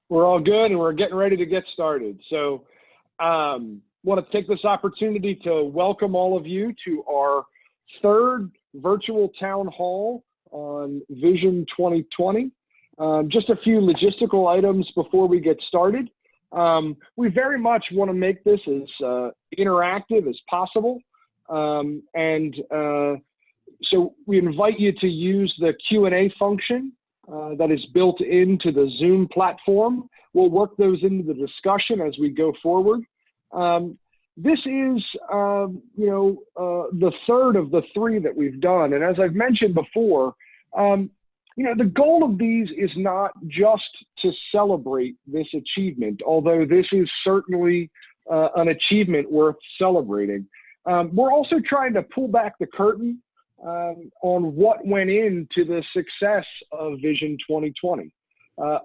We're all good, and we're getting ready to get started. So want to take this opportunity to welcome all of you to our third virtual town hall on Vision 2020. Just a few logistical items before we get started. We very much want to make this as interactive as possible. So we invite you to use the Q&A function that is built into the Zoom platform. We'll work those into the discussion as we go forward. This is, the third of the three that we've done. And as I've mentioned before, the goal of these is not just to celebrate this achievement, although this is certainly an achievement worth celebrating. We're also trying to pull back the curtain on what went into the success of Vision 2020.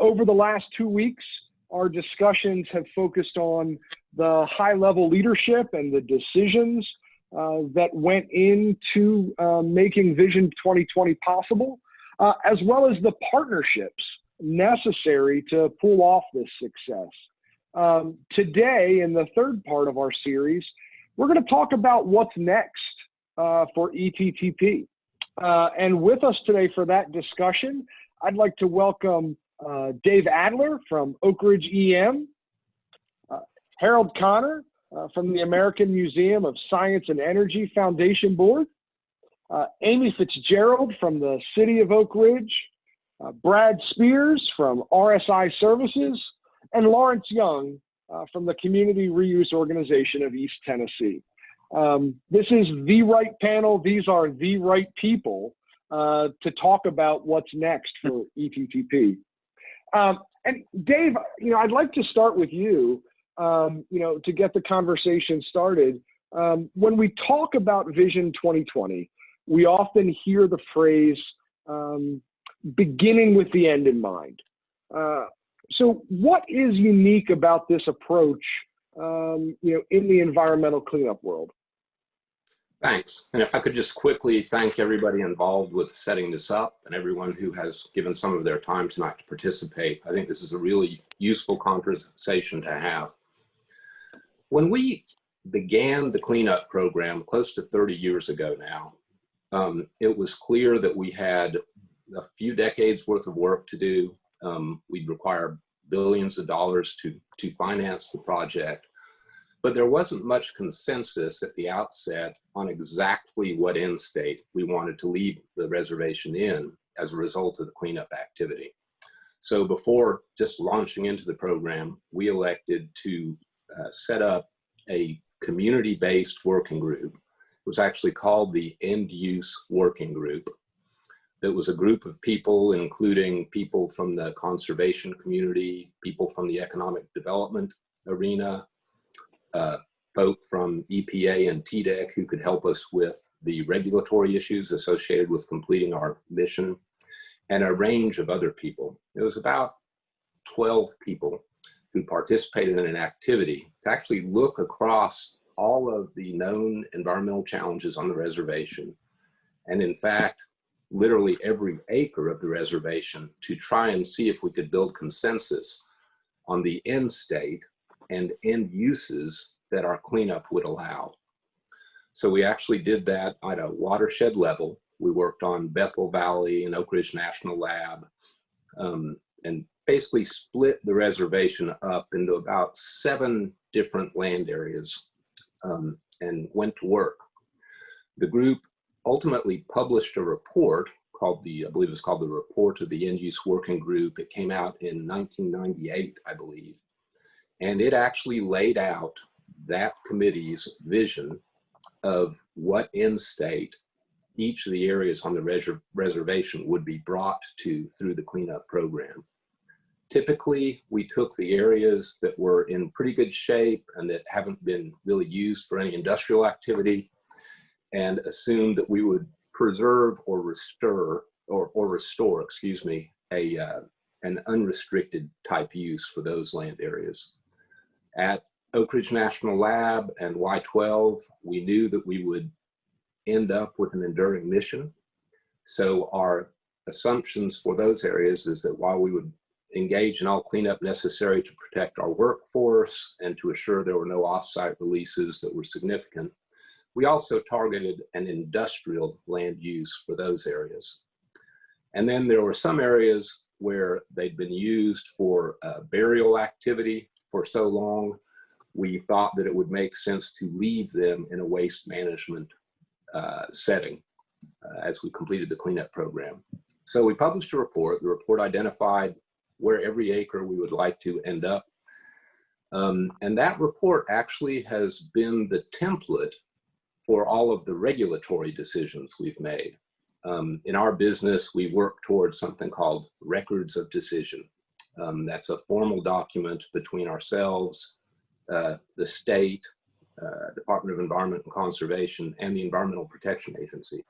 Over the last 2 weeks, our discussions have focused on the high-level leadership and the decisions that went into making Vision 2020 possible, as well as the partnerships necessary to pull off this success. Today, in the third part of our series, we're going to talk about what's next for ETTP. And with us today for that discussion, I'd like to welcome Dave Adler from Oak Ridge EM, Harold Connor from the American Museum of Science and Energy Foundation Board, Amy Fitzgerald from the City of Oak Ridge, Brad Spears from RSI Services, and Lawrence Young from the Community Reuse Organization of East Tennessee. This is the right panel. These are the right people to talk about what's next for ETTP. And Dave, I'd like to start with you, to get the conversation started. When we talk about Vision 2020, we often hear the phrase, beginning with the end in mind. So what is unique about this approach, in the environmental cleanup world? Thanks. And if I could just quickly thank everybody involved with setting this up and everyone who has given some of their time tonight to participate. I think this is a really useful conversation to have. When we began the cleanup program close to 30 years ago now, it was clear that we had a few decades worth of work to do. We'd require billions of dollars to finance the project. But there wasn't much consensus at the outset on exactly what end state we wanted to leave the reservation in as a result of the cleanup activity. So before just launching into the program, we elected to set up a community-based working group. It was actually called the End Use Working Group. It was a group of people, including people from the conservation community, people from the economic development arena, folk from EPA and TDEC who could help us with the regulatory issues associated with completing our mission, and a range of other people. It was about 12 people who participated in an activity to actually look across all of the known environmental challenges on the reservation, and in fact, literally every acre of the reservation, to try and see if we could build consensus on the end state and end uses that our cleanup would allow. So we actually did that at a watershed level. We worked on Bethel Valley and Oak Ridge National Lab, and basically split the reservation up into about 7 different land areas, and went to work. The group ultimately published a report called I believe it's called the Report of the End Use Working Group. It came out in 1998, I believe. And it actually laid out that committee's vision of what end state each of the areas on the reservation would be brought to through the cleanup program. Typically, we took the areas that were in pretty good shape and that haven't been really used for any industrial activity, and assumed that we would preserve or restore, an unrestricted type use for those land areas. At Oak Ridge National Lab and Y12, we knew that we would end up with an enduring mission. So our assumptions for those areas is that while we would engage in all cleanup necessary to protect our workforce and to assure there were no off-site releases that were significant. We also targeted an industrial land use for those areas. And then there were some areas where they'd been used for burial activity for so long, we thought that it would make sense to leave them in a waste management setting as we completed the cleanup program. So we published a report. The report identified where every acre we would like to end up. And that report actually has been the template for all of the regulatory decisions we've made. In our business, we work towards something called records of decision. That's a formal document between ourselves, the state, Department of Environment and Conservation, and the Environmental Protection Agency.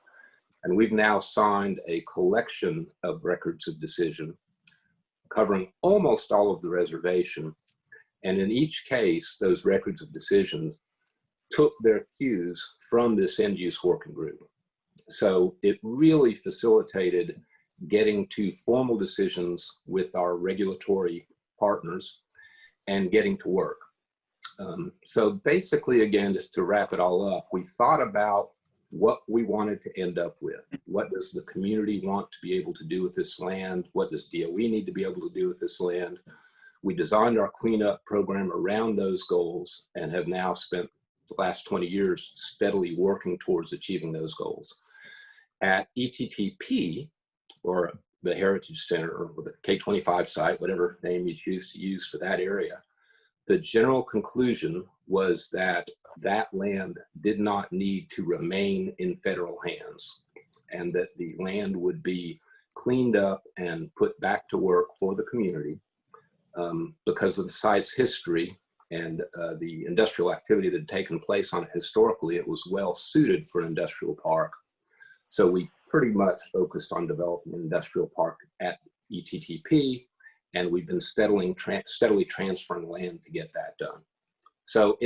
And we've now signed a collection of records of decision covering almost all of the reservation. And in each case, those records of decisions took their cues from this end-use working group. So it really facilitated getting to formal decisions with our regulatory partners and getting to work. So basically, again, just to wrap it all up, we thought about what we wanted to end up with. What does the community want to be able to do with this land? What does DOE need to be able to do with this land? We designed our cleanup program around those goals and have now spent the last 20 years steadily working towards achieving those goals. At ETTP, or the Heritage Center, or the K25 site, whatever name you choose to use for that area, the general conclusion was that that land did not need to remain in federal hands, and that the land would be cleaned up and put back to work for the community because of the site's history and the industrial activity that had taken place on it historically. It was well suited for an industrial park. So we pretty much focused on developing an industrial park at ETTP, and we've been steadily transferring land to get that done. So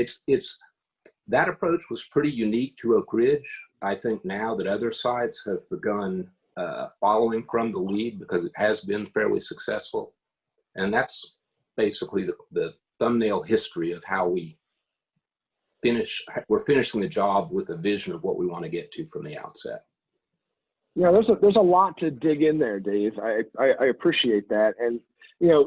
that approach was pretty unique to Oak Ridge. I think now that other sites have begun following from the lead because it has been fairly successful. And that's basically the thumbnail history of how we're finishing the job with a vision of what we want to get to from the outset. Yeah, there's a lot to dig in there, Dave. I appreciate that. And,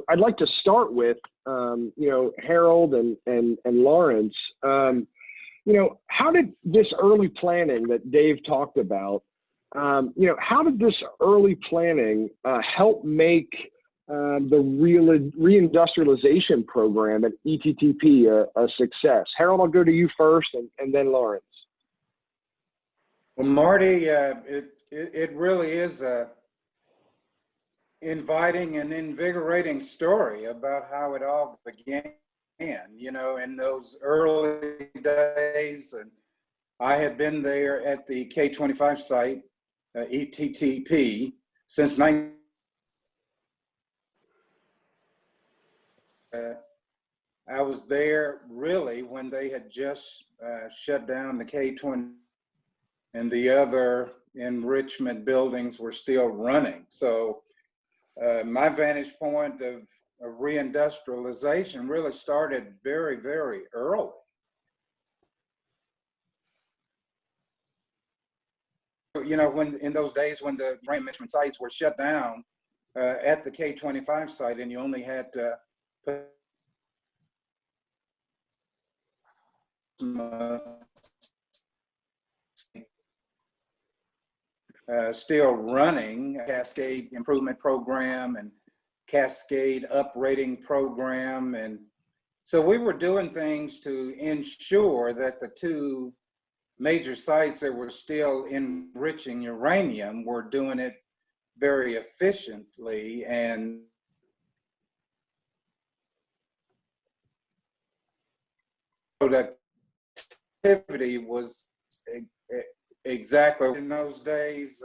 I'd like to start with, Harold and Lawrence. How did this early planning that Dave talked about, how did this early planning help make the reindustrialization program at ETTP a success? Harold, I'll go to you first and then Lawrence. Well, Marty, it really is a inviting and invigorating story about how it all began, in those early days. And I had been there at the K25 site, ETTP, since I was there really when they had just shut down the K20 and the other enrichment buildings were still running. So my vantage point of reindustrialization really started very, very early. When in those days when the enrichment sites were shut down at the K25 site, and you only had to put still running a cascade improvement program and cascade uprating program. And so we were doing things to ensure that the two major sites that were still enriching uranium were doing it very efficiently. And productivity was exactly in those days.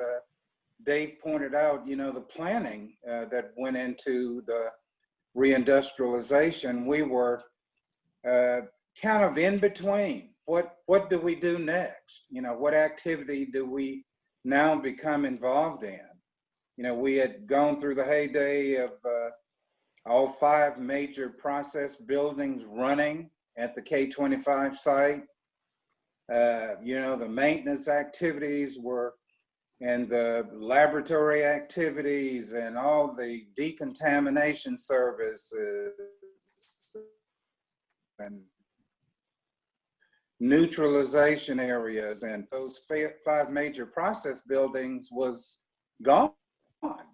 Dave pointed out, the planning that went into the reindustrialization. We were kind of in between. What do we do next? What activity do we now become involved in? We had gone through the heyday of all 5 major process buildings running at the K-25 site. You know, the maintenance activities were, and the laboratory activities and all the decontamination services and neutralization areas, and those 5 major process buildings was gone.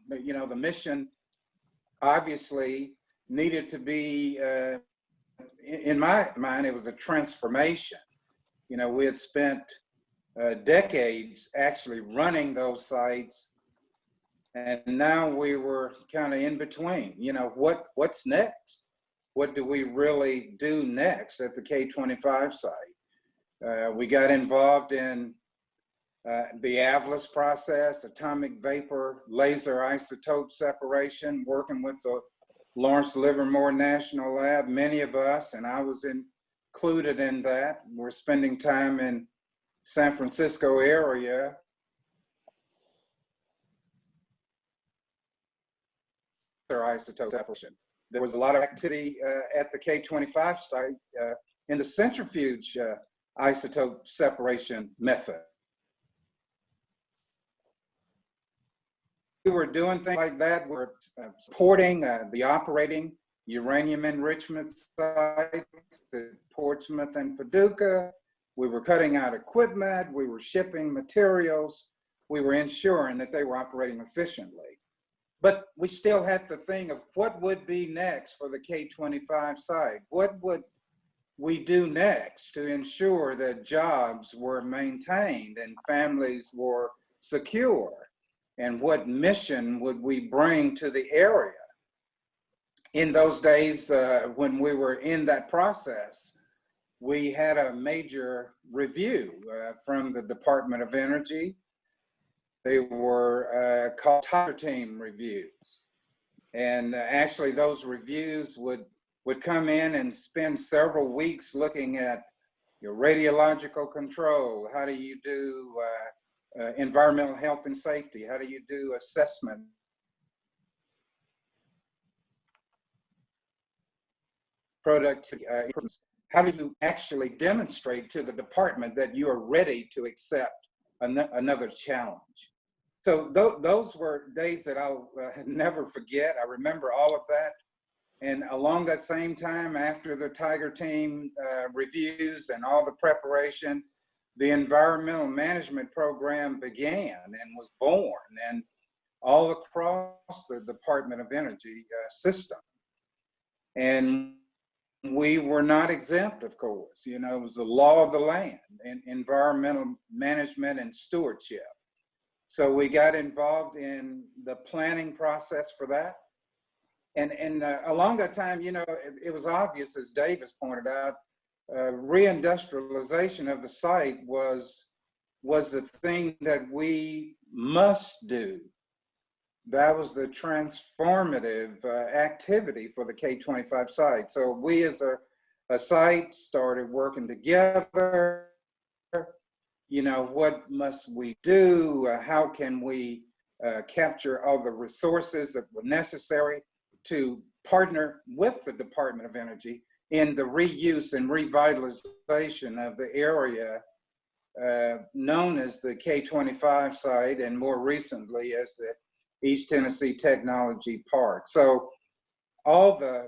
You know, the mission obviously needed to be, in my mind, it was a transformation. You know, we had spent decades actually running those sites, and now we were kind of in between. You know, what's next? What do we really do next at the K-25 site? We got involved in the AVLAS process, atomic vapor laser isotope separation, working with the Lawrence Livermore National Lab. Many of us, and I was included in that, we're spending time in San Francisco area. Isotope separation. There was a lot of activity at the K-25 site in the centrifuge isotope separation method. We were doing things like that. We're supporting the operating uranium enrichment sites at Portsmouth and Paducah. We were cutting out equipment. We were shipping materials. We were ensuring that they were operating efficiently. But we still had the thing of what would be next for the K-25 site? What would we do next to ensure that jobs were maintained and families were secure? And what mission would we bring to the area? In those days, when we were in that process, we had a major review from the Department of Energy. They were called Tiger Team reviews. And actually those reviews would come in and spend several weeks looking at your radiological control. How do you do environmental health and safety? How do you do assessment? Productivity. How do you actually demonstrate to the department that you are ready to accept another challenge? So those were days that I'll never forget. I remember all of that. And along that same time, after the Tiger Team reviews and all the preparation, the environmental management program began and was born, and all across the Department of Energy system. And we were not exempt, of course. You know, it was the law of the land and environmental management and stewardship. So we got involved in the planning process for that. And along that time, you know, it was obvious, as Davis pointed out, reindustrialization of the site was the thing that we must do. That was the transformative activity for the K-25 site. So we as a site started working together. You know, what must we do? How can we capture all the resources that were necessary to partner with the Department of Energy in the reuse and revitalization of the area known as the K-25 site, and more recently as the East Tennessee Technology Park. So all the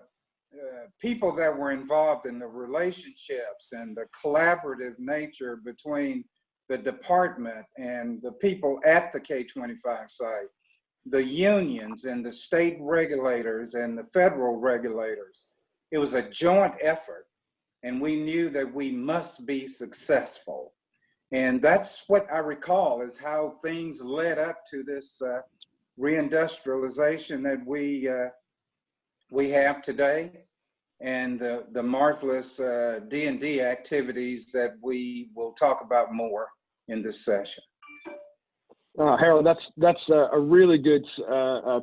people that were involved in the relationships and the collaborative nature between the department and the people at the K-25 site, the unions and the state regulators and the federal regulators, it was a joint effort, and we knew that we must be successful. And that's what I recall is how things led up to this reindustrialization that we have today, and the marvelous D&D activities that we will talk about more in this session. Harold, that's a really good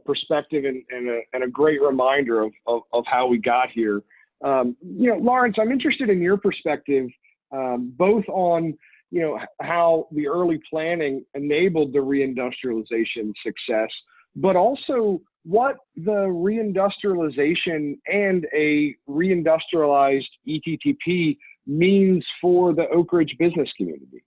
perspective and a great reminder of how we got here. You know, Lawrence, I'm interested in your perspective, both on, you know, how the early planning enabled the reindustrialization success, but also what the reindustrialization and a reindustrialized ETTP means for the Oak Ridge business community.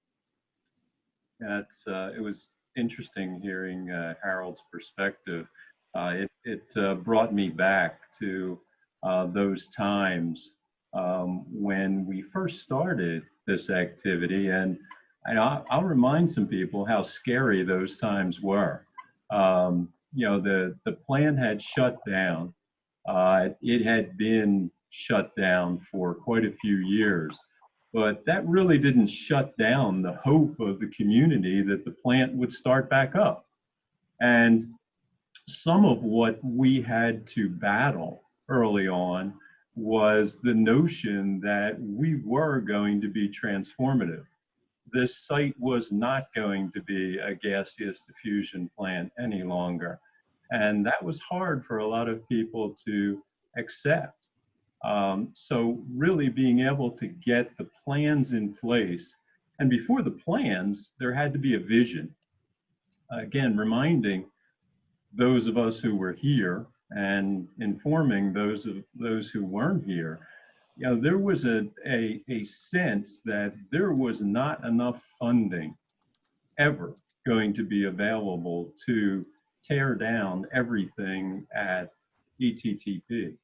Yeah, it was interesting hearing Harold's perspective. It brought me back to those times when we first started this activity, and I'll remind some people how scary those times were. You know, the plant had shut down. It had been shut down for quite a few years, but that really didn't shut down the hope of the community that the plant would start back up. And some of what we had to battle early on was the notion that we were going to be transformative. This site was not going to be a gaseous diffusion plant any longer. And that was hard for a lot of people to accept. So really being able to get the plans in place, and before the plans, there had to be a vision. Again, reminding those of us who were here and informing those who weren't here, you know, there was a sense that there was not enough funding ever going to be available to tear down everything at ETTP.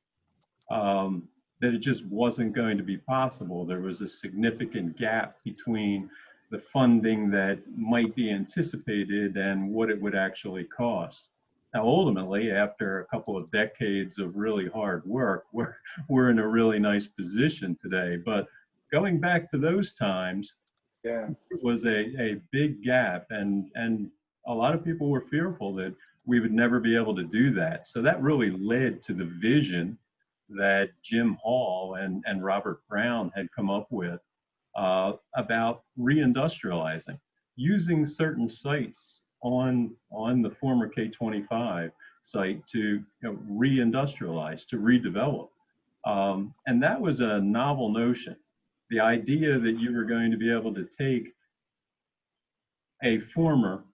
That it just wasn't going to be possible. There was a significant gap between the funding that might be anticipated and what it would actually cost. Now, ultimately, after a couple of decades of really hard work, we're in a really nice position today. But going back to those times, Yeah. it was a big gap, and a lot of people were fearful that we would never be able to do that. So that really led to the vision that Jim Hall and Robert Brown had come up with about reindustrializing, using certain sites on the former K25 site to reindustrialize, to redevelop. And that was a novel notion. The idea that you were going to be able to take a former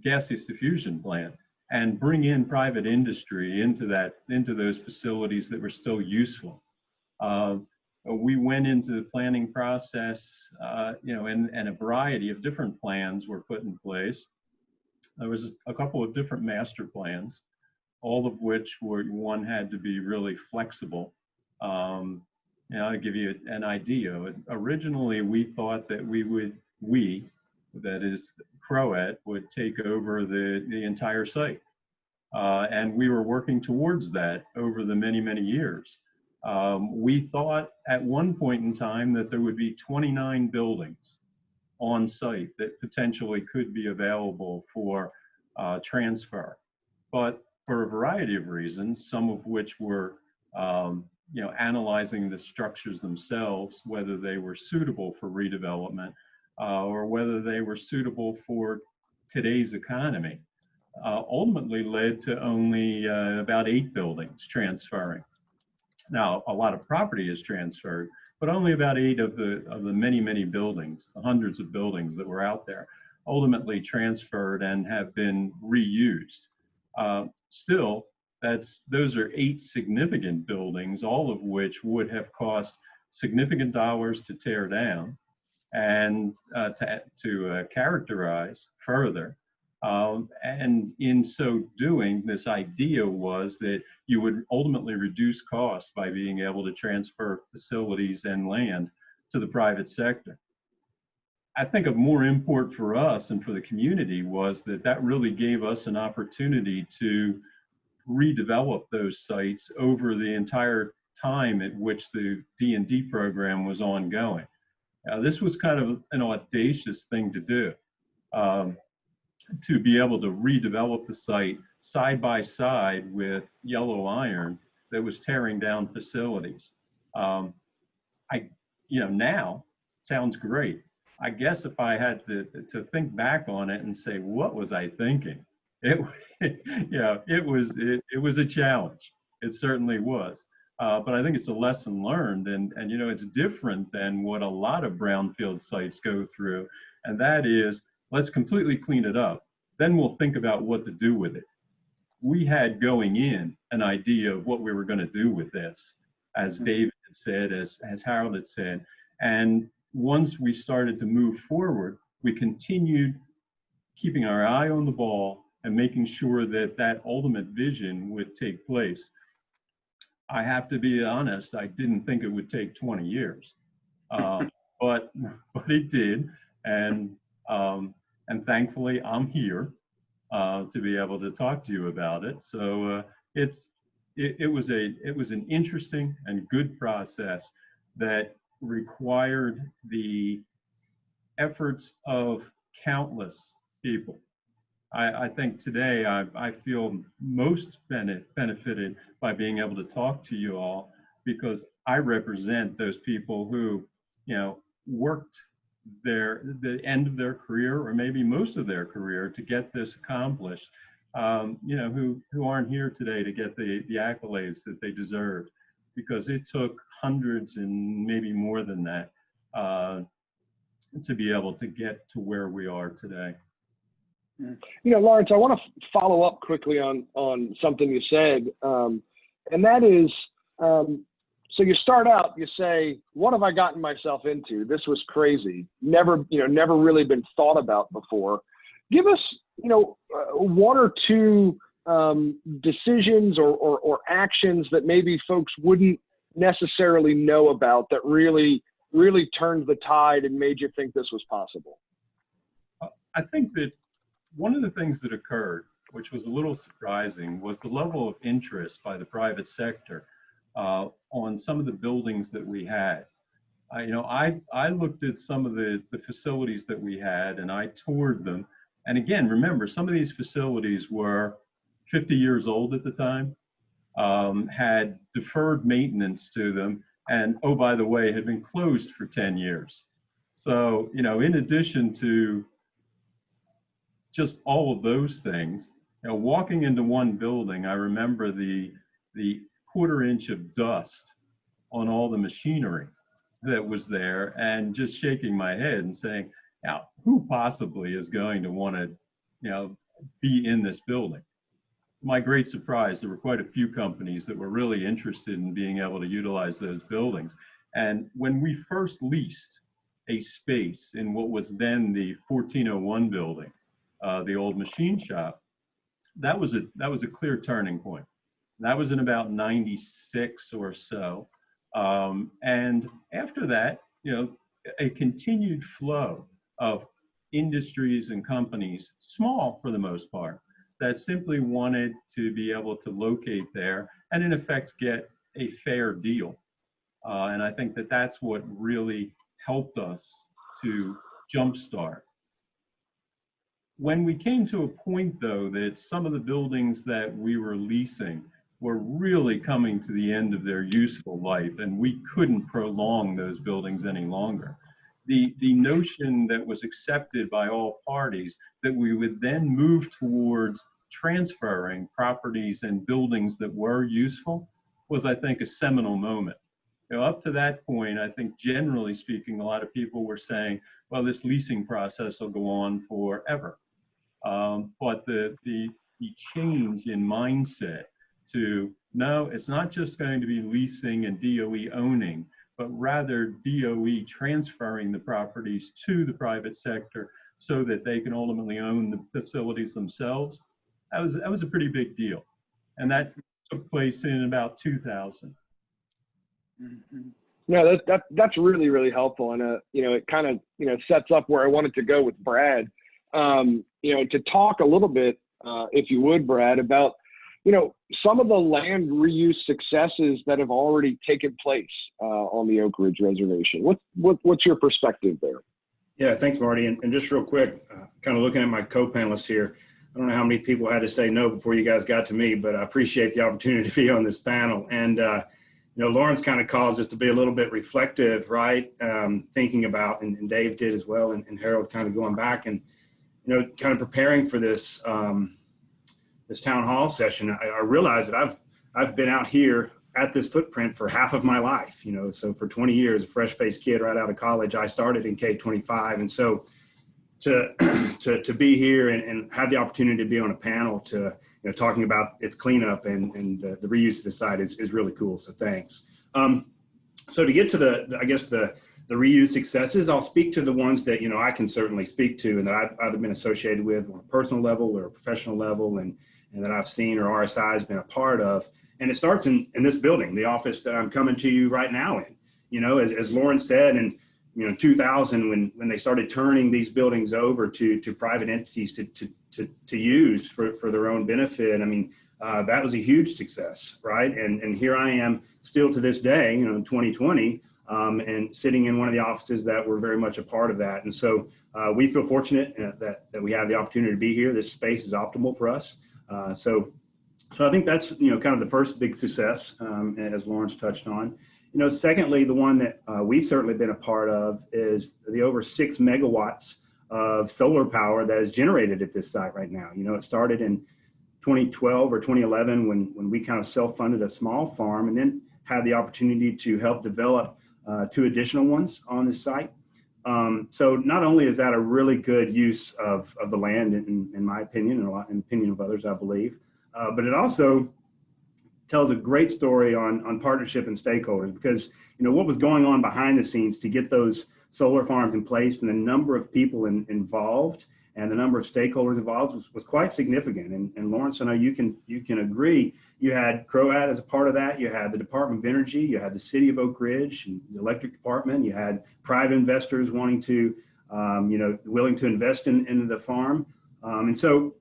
gaseous diffusion plant and bring in private industry into those facilities that were still useful. We went into the planning process, and a variety of different plans were put in place. There was a couple of different master plans, all of which one had to be really flexible. I'll give you an idea. Originally, we thought that that is Croat, would take over the entire site. And we were working towards that over the many, many years. We thought at one point in time that there would be 29 buildings on site that potentially could be available for transfer. But for a variety of reasons, some of which were analyzing the structures themselves, whether they were suitable for redevelopment or whether they were suitable for today's economy, ultimately led to only about 8 buildings transferring. Now, a lot of property is transferred, but only about 8 of the many, many buildings, the hundreds of buildings that were out there, ultimately transferred and have been reused. Still, those are 8 significant buildings, all of which would have cost significant dollars to tear down and to characterize further. And in so doing, this idea was that you would ultimately reduce costs by being able to transfer facilities and land to the private sector. I think of more import for us and for the community was that really gave us an opportunity to redevelop those sites over the entire time at which the D&D program was ongoing. This was kind of an audacious thing to do. To be able to redevelop the site side by side with yellow iron that was tearing down facilities. Now sounds great. I guess if I had to think back on it and say, what was I thinking? It was a challenge. It certainly was. But I think it's a lesson learned, and it's different than what a lot of brownfield sites go through, and that is, let's completely clean it up. Then we'll think about what to do with it. we had going in an idea of what we were going to do with this, as David had said, as Harold had said. And once we started to move forward, we continued keeping our eye on the ball and making sure that that ultimate vision would take place. I have to be honest, I didn't think it would take 20 years, but it did. And thankfully I'm here to be able to talk to you about it. So it was an interesting and good process that required the efforts of countless people. I think today I feel most benefited by being able to talk to you all, because I represent those people who, you know, worked the end of their career, or maybe most of their career, to get this accomplished. You know, who aren't here today to get the accolades that they deserved, because it took hundreds and maybe more than that to be able to get to where we are today. You know, Lawrence, I want to follow up quickly on something you said, and that is, so you start out, you say, what have I gotten myself into? This was crazy. Never really been thought about before. Give us, you know, one or two decisions or actions that maybe folks wouldn't necessarily know about that really turned the tide and made you think this was possible. I think that one of the things that occurred, which was a little surprising, was the level of interest by the private sector on some of the buildings that we had. You know, I looked at some of the facilities that we had, and I toured them. And again, remember, some of these facilities were 50 years old at the time, had deferred maintenance to them, and oh, by the way, had been closed for 10 years. So, you know, in addition to just all of those things, you know, walking into one building, I remember the quarter-inch of dust on all the machinery that was there, and just shaking my head and saying, now, who possibly is going to want to, you know, be in this building? My great surprise, there were quite a few companies that were really interested in being able to utilize those buildings. And when we first leased a space in what was then the 1401 building, the old machine shop, that was a clear turning point. That was in about 96 or so. And after that, you know, a continued flow of industries and companies, small for the most part, that simply wanted to be able to locate there and in effect get a fair deal. And I think that that's what really helped us to jumpstart. When we came to a point, though, that some of the buildings that we were leasing were really coming to the end of their useful life, and we couldn't prolong those buildings any longer, the notion that was accepted by all parties that we would then move towards transferring properties and buildings that were useful was, I think, a seminal moment. You know, up to that point, I think generally speaking, a lot of people were saying, well, this leasing process will go on forever. But the change in mindset to, no, it's not just going to be leasing and DOE owning, but rather DOE transferring the properties to the private sector so that they can ultimately own the facilities themselves. That was a pretty big deal. And that took place in about 2000. Mm-hmm. No, that's really, really helpful. And, you know, it kind of, you know, sets up where I wanted to go with Brad, you know, to talk a little bit, if you would, Brad, about, you know, some of the land reuse successes that have already taken place on the Oak Ridge Reservation. What's your perspective there? Yeah, thanks, Marty. And just real quick, kind of looking at my co-panelists here, I don't know how many people had to say no before you guys got to me, but I appreciate the opportunity to be on this panel. And, you know, Lawrence kind of caused us to be a little bit reflective, right? Thinking about, and Dave did as well, and Harold kind of going back and, you know, kind of preparing for this, this town hall session. I realized that I've been out here at this footprint for half of my life, you know, so for 20 years, a fresh-faced kid right out of college, I started in K-25. And so to be here and have the opportunity to be on a panel to talking about its cleanup and the reuse of the site is really cool. So thanks. So to get to the reuse successes, I'll speak to the ones that, I can certainly speak to and that I've either been associated with on a personal level or a professional level and that I've seen or RSI has been a part of. And it starts in this building, the office that I'm coming to you right now in. As Lauren said, in 2000, when they started turning these buildings over to private entities to use for their own benefit, that was a huge success, right? And here I am still to this day, in 2020, and sitting in one of the offices that were very much a part of that. And so we feel fortunate that we have the opportunity to be here. This space is optimal for us. So I think that's, kind of the first big success, as Lawrence touched on. Secondly, the one that we've certainly been a part of is the over 6 megawatts of solar power that is generated at this site right now. It started in 2012 or 2011 when we kind of self-funded a small farm and then had the opportunity to help develop 2 additional ones on this site. So not only is that a really good use of the land, in my opinion, and in the opinion of others, I believe, but it also tells a great story on partnership and stakeholders, because what was going on behind the scenes to get those solar farms in place and the number of people involved and the number of stakeholders involved was quite significant. And Lawrence, I know you can agree. You had CROAT as a part of that. You had the Department of Energy. You had the City of Oak Ridge, and the electric department. You had private investors wanting to, willing to invest in the farm. And so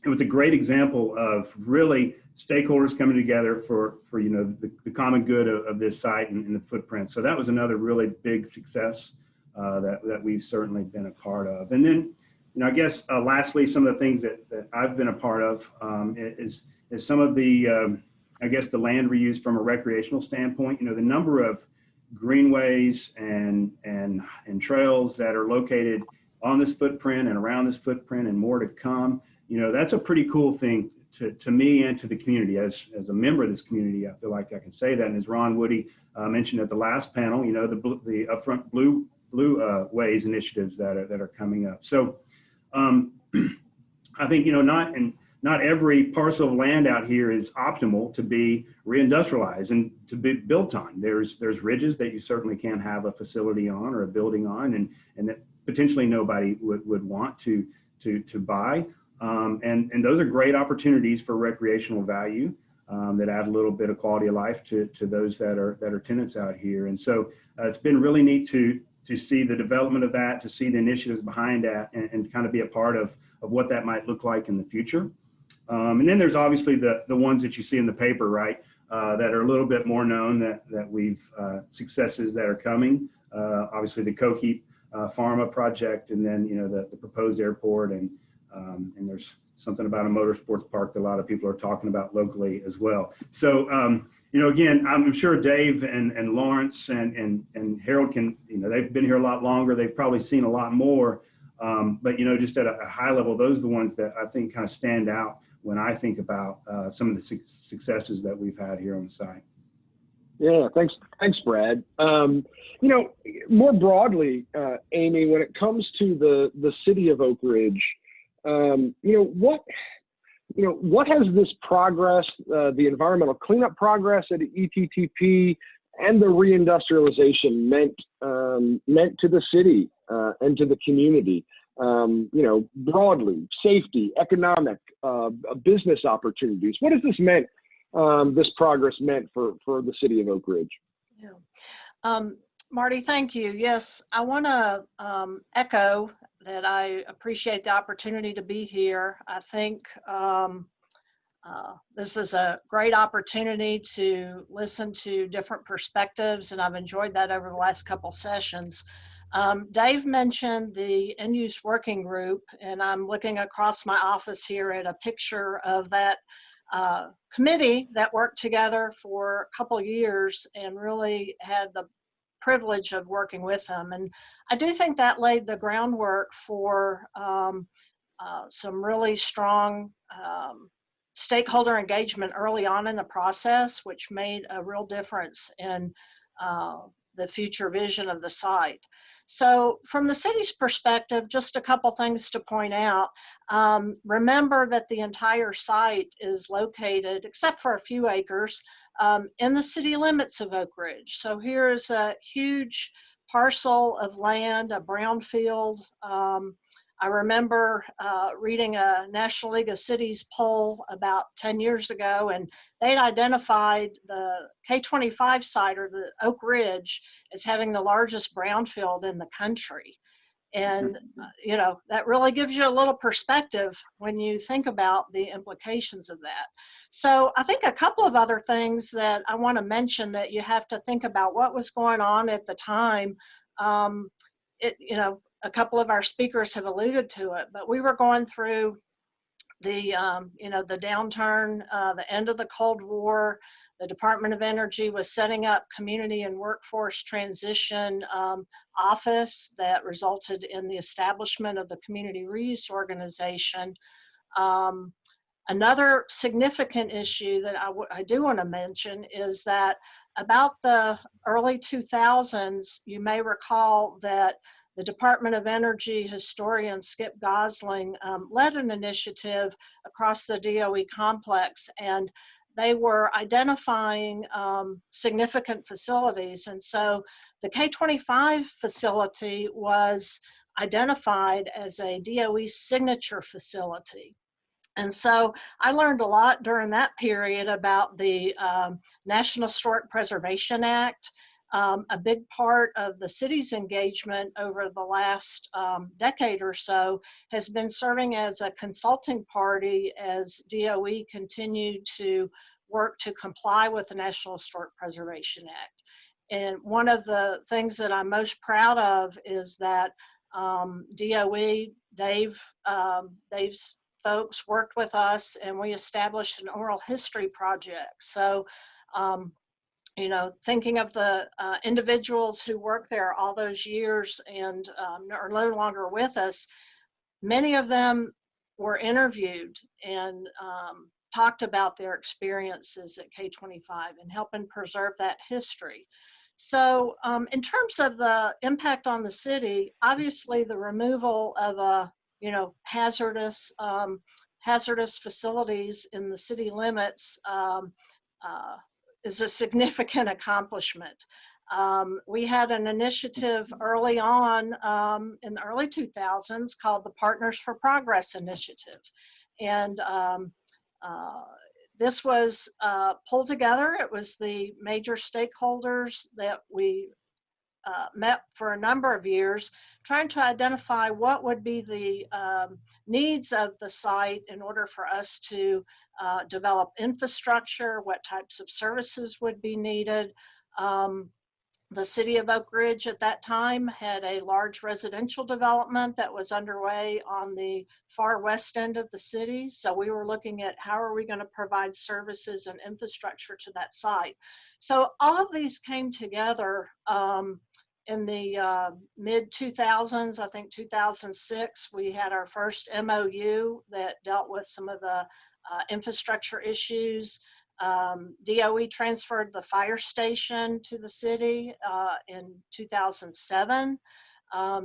it was a great example of really stakeholders coming together for the common good of this site and the footprint. So that was another really big success that we've certainly been a part of. And then, I guess lastly, some of the things that I've been a part of is some of the the land reuse from a recreational standpoint. The number of greenways and trails that are located on this footprint and around this footprint and more to come. That's a pretty cool thing to me and to the community. As a member of this community, I feel like I can say that. And as Ron Woody mentioned at the last panel, the upfront blue ways initiatives that are coming up. So I think not every parcel of land out here is optimal to be reindustrialized and to be built on. There's ridges that you certainly can't have a facility on or a building on, and that potentially nobody would want to buy. And those are great opportunities for recreational value that add a little bit of quality of life to those that are tenants out here. And so it's been really neat to see the development of that, to see the initiatives behind that, and kind of be a part of what that might look like in the future. And then there's obviously the ones that you see in the paper, right, that are a little bit more known that we've successes that are coming. Obviously the Cokeep Pharma project, and then the proposed airport, and there's something about a motorsports park that a lot of people are talking about locally as well. So again, I'm sure Dave and Lawrence and Harold can, they've been here a lot longer. They've probably seen a lot more. But just at a high level, those are the ones that I think kind of stand out when I think about some of the successes that we've had here on the site. Yeah, thanks, Brad. More broadly, Amy, when it comes to the city of Oak Ridge, what has this progress, the environmental cleanup progress at ETTP and the reindustrialization meant to the city and to the community? Broadly, safety, economic, business opportunities. What has this meant? This progress meant for the city of Oak Ridge? Yeah. Marty, thank you. Yes, I want to echo that I appreciate the opportunity to be here. I think this is a great opportunity to listen to different perspectives, and I've enjoyed that over the last couple sessions. Dave mentioned the end-use working group, and I'm looking across my office here at a picture of that committee that worked together for a couple years and really had the privilege of working with them. And I do think that laid the groundwork for some really strong stakeholder engagement early on in the process, which made a real difference in the future vision of the site. So from the city's perspective, just a couple things to point out. Remember that the entire site is located, except for a few acres, in the city limits of Oak Ridge. So here's a huge parcel of land, a brownfield. I remember reading a National League of Cities poll about 10 years ago, and they'd identified the K25 site, or the Oak Ridge, as having the largest brownfield in the country. And, you know, that really gives you a little perspective when you think about the implications of that. So I think a couple of other things that I want to mention that you have to think about what was going on at the time. You know, a couple of our speakers have alluded to it, but we were going through the, you know, the downturn, the end of the Cold War. The Department of Energy was setting up community and workforce transition office that resulted in the establishment of the Community Reuse Organization. Another significant issue that I do want to mention is that about the early 2000s, you may recall that the Department of Energy historian Skip Gosling led an initiative across the DOE complex, and they were identifying significant facilities. And so the K25 facility was identified as a DOE signature facility. And so I learned a lot during that period about the National Historic Preservation Act. A big part of the city's engagement over the last decade or so has been serving as a consulting party as DOE continued to work to comply with the National Historic Preservation Act. And one of the things that I'm most proud of is that DOE, Dave's folks worked with us, and we established an oral history project. So, you know, thinking of the individuals who worked there all those years and are no longer with us, many of them were interviewed and talked about their experiences at K25 and helping preserve that history. So in terms of the impact on the city, obviously the removal of a, you know, hazardous facilities in the city limits is a significant accomplishment. We had an initiative early on in the early 2000s called the Partners for Progress Initiative. And this was pulled together. It was the major stakeholders that we met for a number of years, trying to identify what would be the needs of the site in order for us to develop infrastructure, what types of services would be needed. The city of Oak Ridge at that time had a large residential development that was underway on the far west end of the city. So we were looking at how are we going to provide services and infrastructure to that site. So all of these came together in the mid 2000s. I think 2006, we had our first MOU that dealt with some of the infrastructure issues. DOE transferred the fire station to the city in 2007.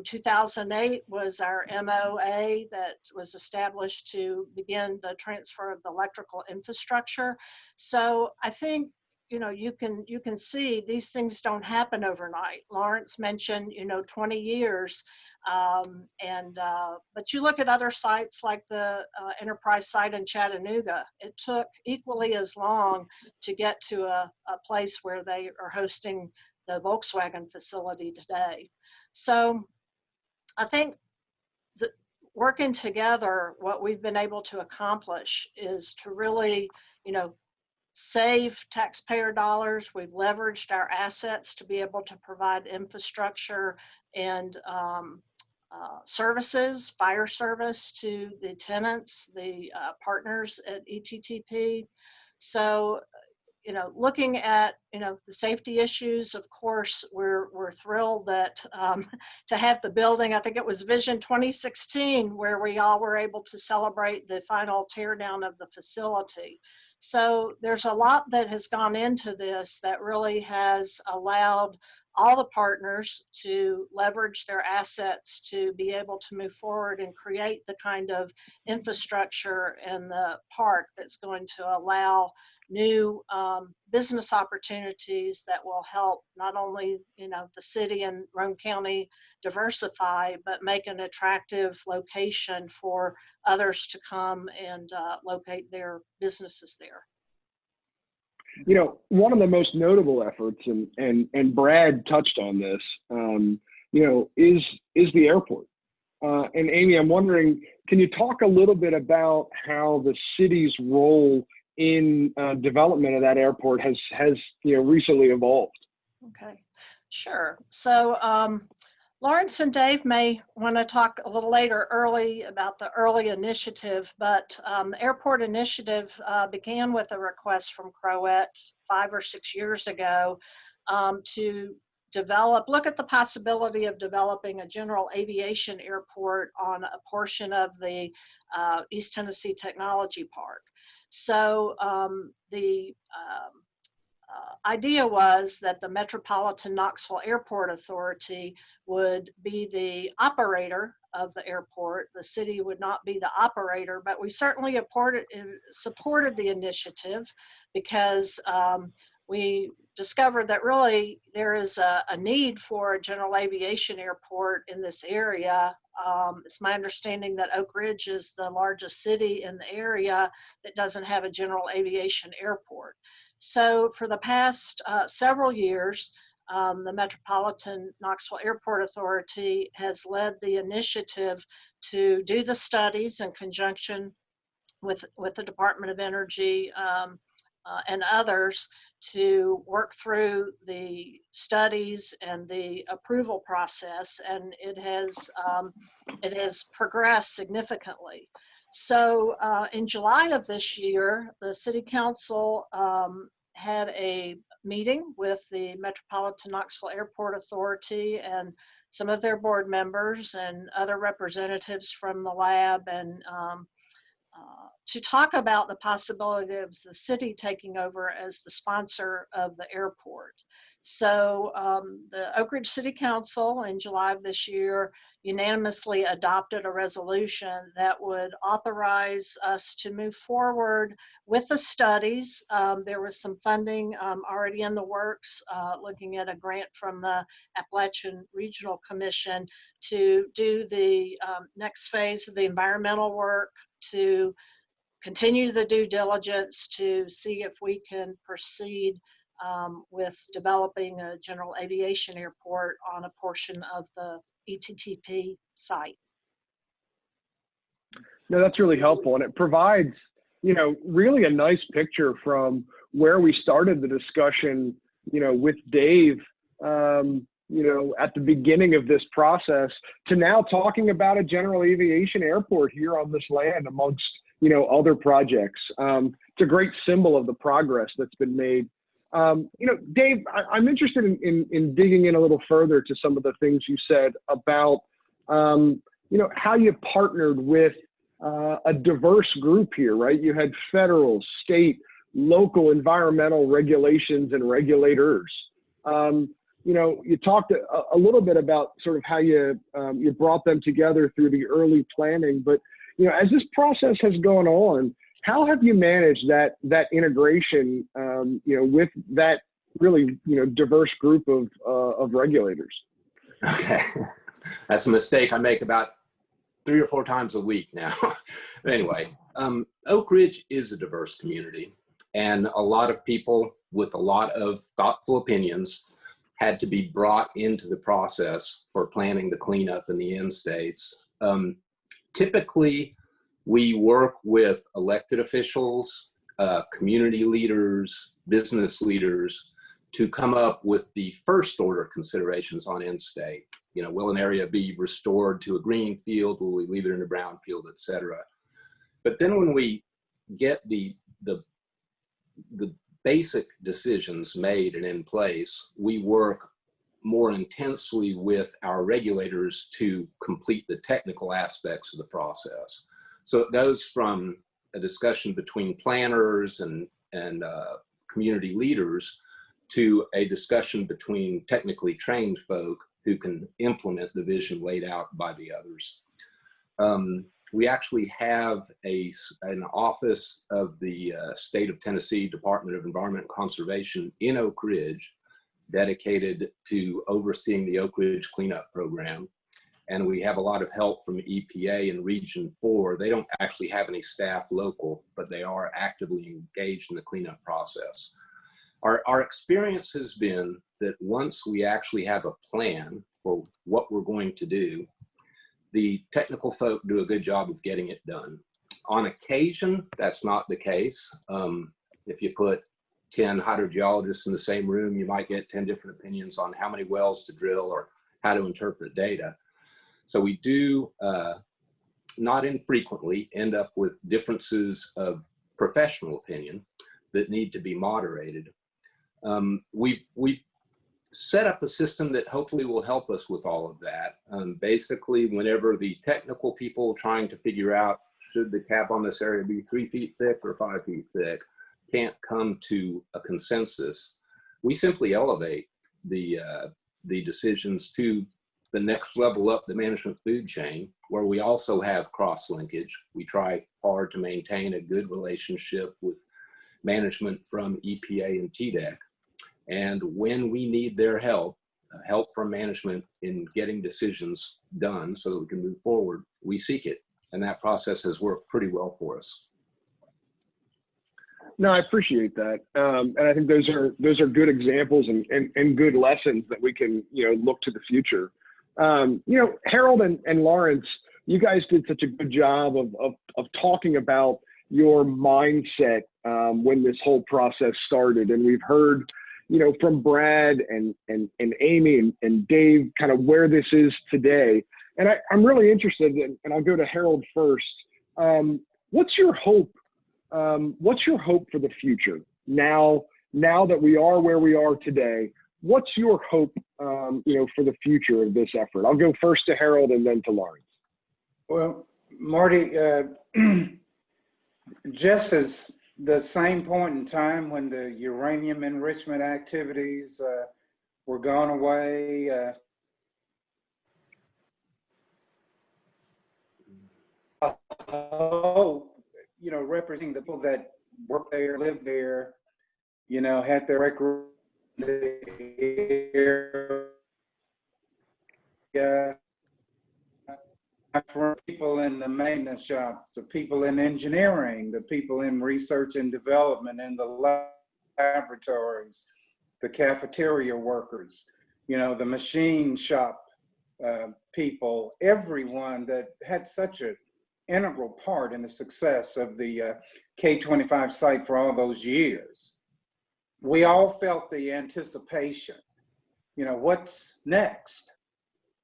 2008 was our MOA that was established to begin the transfer of the electrical infrastructure. So I think, you know, you can see these things don't happen overnight. Lawrence mentioned, you know, 20 years. But you look at other sites like the Enterprise site in Chattanooga, it took equally as long to get to a place where they are hosting the Volkswagen facility today. So I think that working together, what we've been able to accomplish is to really, you know, save taxpayer dollars. We've leveraged our assets to be able to provide infrastructure and services, fire service to the tenants, the partners at ETTP. So, you know, looking at, you know, the safety issues, of course, we're thrilled that to have the building, I think it was Vision 2016, where we all were able to celebrate the final tear down of the facility. So there's a lot that has gone into this that really has allowed all the partners to leverage their assets to be able to move forward and create the kind of infrastructure in the park that's going to allow new business opportunities that will help not only, you know, the city and Roane County diversify, but make an attractive location for others to come and locate their businesses there. You know, one of the most notable efforts, and Brad touched on this, you know, is the airport. And Amy, I'm wondering, can you talk a little bit about how the city's role in development of that airport has you know, recently evolved? Okay, sure. So Lawrence and Dave may want to talk a little later about the early initiative, but the airport initiative began with a request from Crowett 5 or 6 years ago to look at the possibility of developing a general aviation airport on a portion of the East Tennessee Technology Park. So the idea was that the Metropolitan Knoxville Airport Authority would be the operator of the airport. The city would not be the operator, but we certainly supported the initiative because we discovered that really there is a need for a general aviation airport in this area. It's my understanding that Oak Ridge is the largest city in the area that doesn't have a general aviation airport. So for the past several years, the Metropolitan Knoxville Airport Authority has led the initiative to do the studies in conjunction with the Department of Energy and others to work through the studies and the approval process, and it has progressed significantly. So in July of this year, the City Council had a meeting with the Metropolitan Knoxville Airport Authority and some of their board members and other representatives from the lab, and to talk about the possibility of the city taking over as the sponsor of the airport. So the Oak Ridge City Council in July of this year unanimously adopted a resolution that would authorize us to move forward with the studies. There was some funding already in the works, looking at a grant from the Appalachian Regional Commission to do the next phase of the environmental work, to continue the due diligence to see if we can proceed with developing a general aviation airport on a portion of the ETTP site. No, that's really helpful, and it provides, you know, really a nice picture from where we started the discussion, you know, with Dave, you know, at the beginning of this process, to now talking about a general aviation airport here on this land amongst, you know, other projects. It's a great symbol of the progress that's been made. You know, Dave, I'm interested in digging in a little further to some of the things you said about, you know, how you partnered with a diverse group here, right? You had federal, state, local environmental regulations and regulators. You know, you talked a little bit about sort of how you brought them together through the early planning, but, you know, as this process has gone on, how have you managed that integration, you know, with that really, you know, diverse group of regulators? Okay, that's a mistake I make about 3 or 4 times a week now. But anyway, Oak Ridge is a diverse community, and a lot of people with a lot of thoughtful opinions had to be brought into the process for planning the cleanup in the end states. Typically, we work with elected officials, community leaders, business leaders to come up with the first order considerations on end state. You know, will an area be restored to a green field? Will we leave it in a brown field, et cetera? But then when we get the basic decisions made and in place, we work more intensely with our regulators to complete the technical aspects of the process. So it goes from a discussion between planners and community leaders to a discussion between technically trained folk who can implement the vision laid out by the others. We actually have an office of the State of Tennessee Department of Environment and Conservation in Oak Ridge dedicated to overseeing the Oak Ridge cleanup program. And we have a lot of help from EPA in Region 4. They don't actually have any staff local, but they are actively engaged in the cleanup process. Our experience has been that once we actually have a plan for what we're going to do, the technical folk do a good job of getting it done. On occasion, that's not the case. If you put 10 hydrogeologists in the same room, you might get 10 different opinions on how many wells to drill or how to interpret data. So we do, not infrequently, end up with differences of professional opinion that need to be moderated. We've set up a system that hopefully will help us with all of that. Basically, whenever the technical people trying to figure out should the cap on this area be 3 feet thick or 5 feet thick can't come to a consensus, we simply elevate the decisions to the next level up the management food chain, where we also have cross-linkage. We try hard to maintain a good relationship with management from EPA and TDEC. And when we need their help, help from management in getting decisions done so that we can move forward, we seek it. And that process has worked pretty well for us. No, I appreciate that. And I think those are good examples and good lessons that we can, look to the future. Harold and Lawrence, you guys did such a good job of talking about your mindset when this whole process started. And we've heard, from Brad and Amy and Dave, kind of where this is today. And I'm really interested in, and I'll go to Harold first. What's your hope? What's your hope for the future? Now that we are where we are today, what's your hope, for the future of this effort? I'll go first to Harold and then to Lawrence. Well, Marty, just as the same point in time when the uranium enrichment activities were gone away, representing the people that work there, live there, had their recreation there. For people in the maintenance shops, the people in engineering, the people in research and development, in the laboratories, the cafeteria workers, the machine shop people, everyone that had such an integral part in the success of the K-25 site for all those years. We all felt the anticipation, what's next?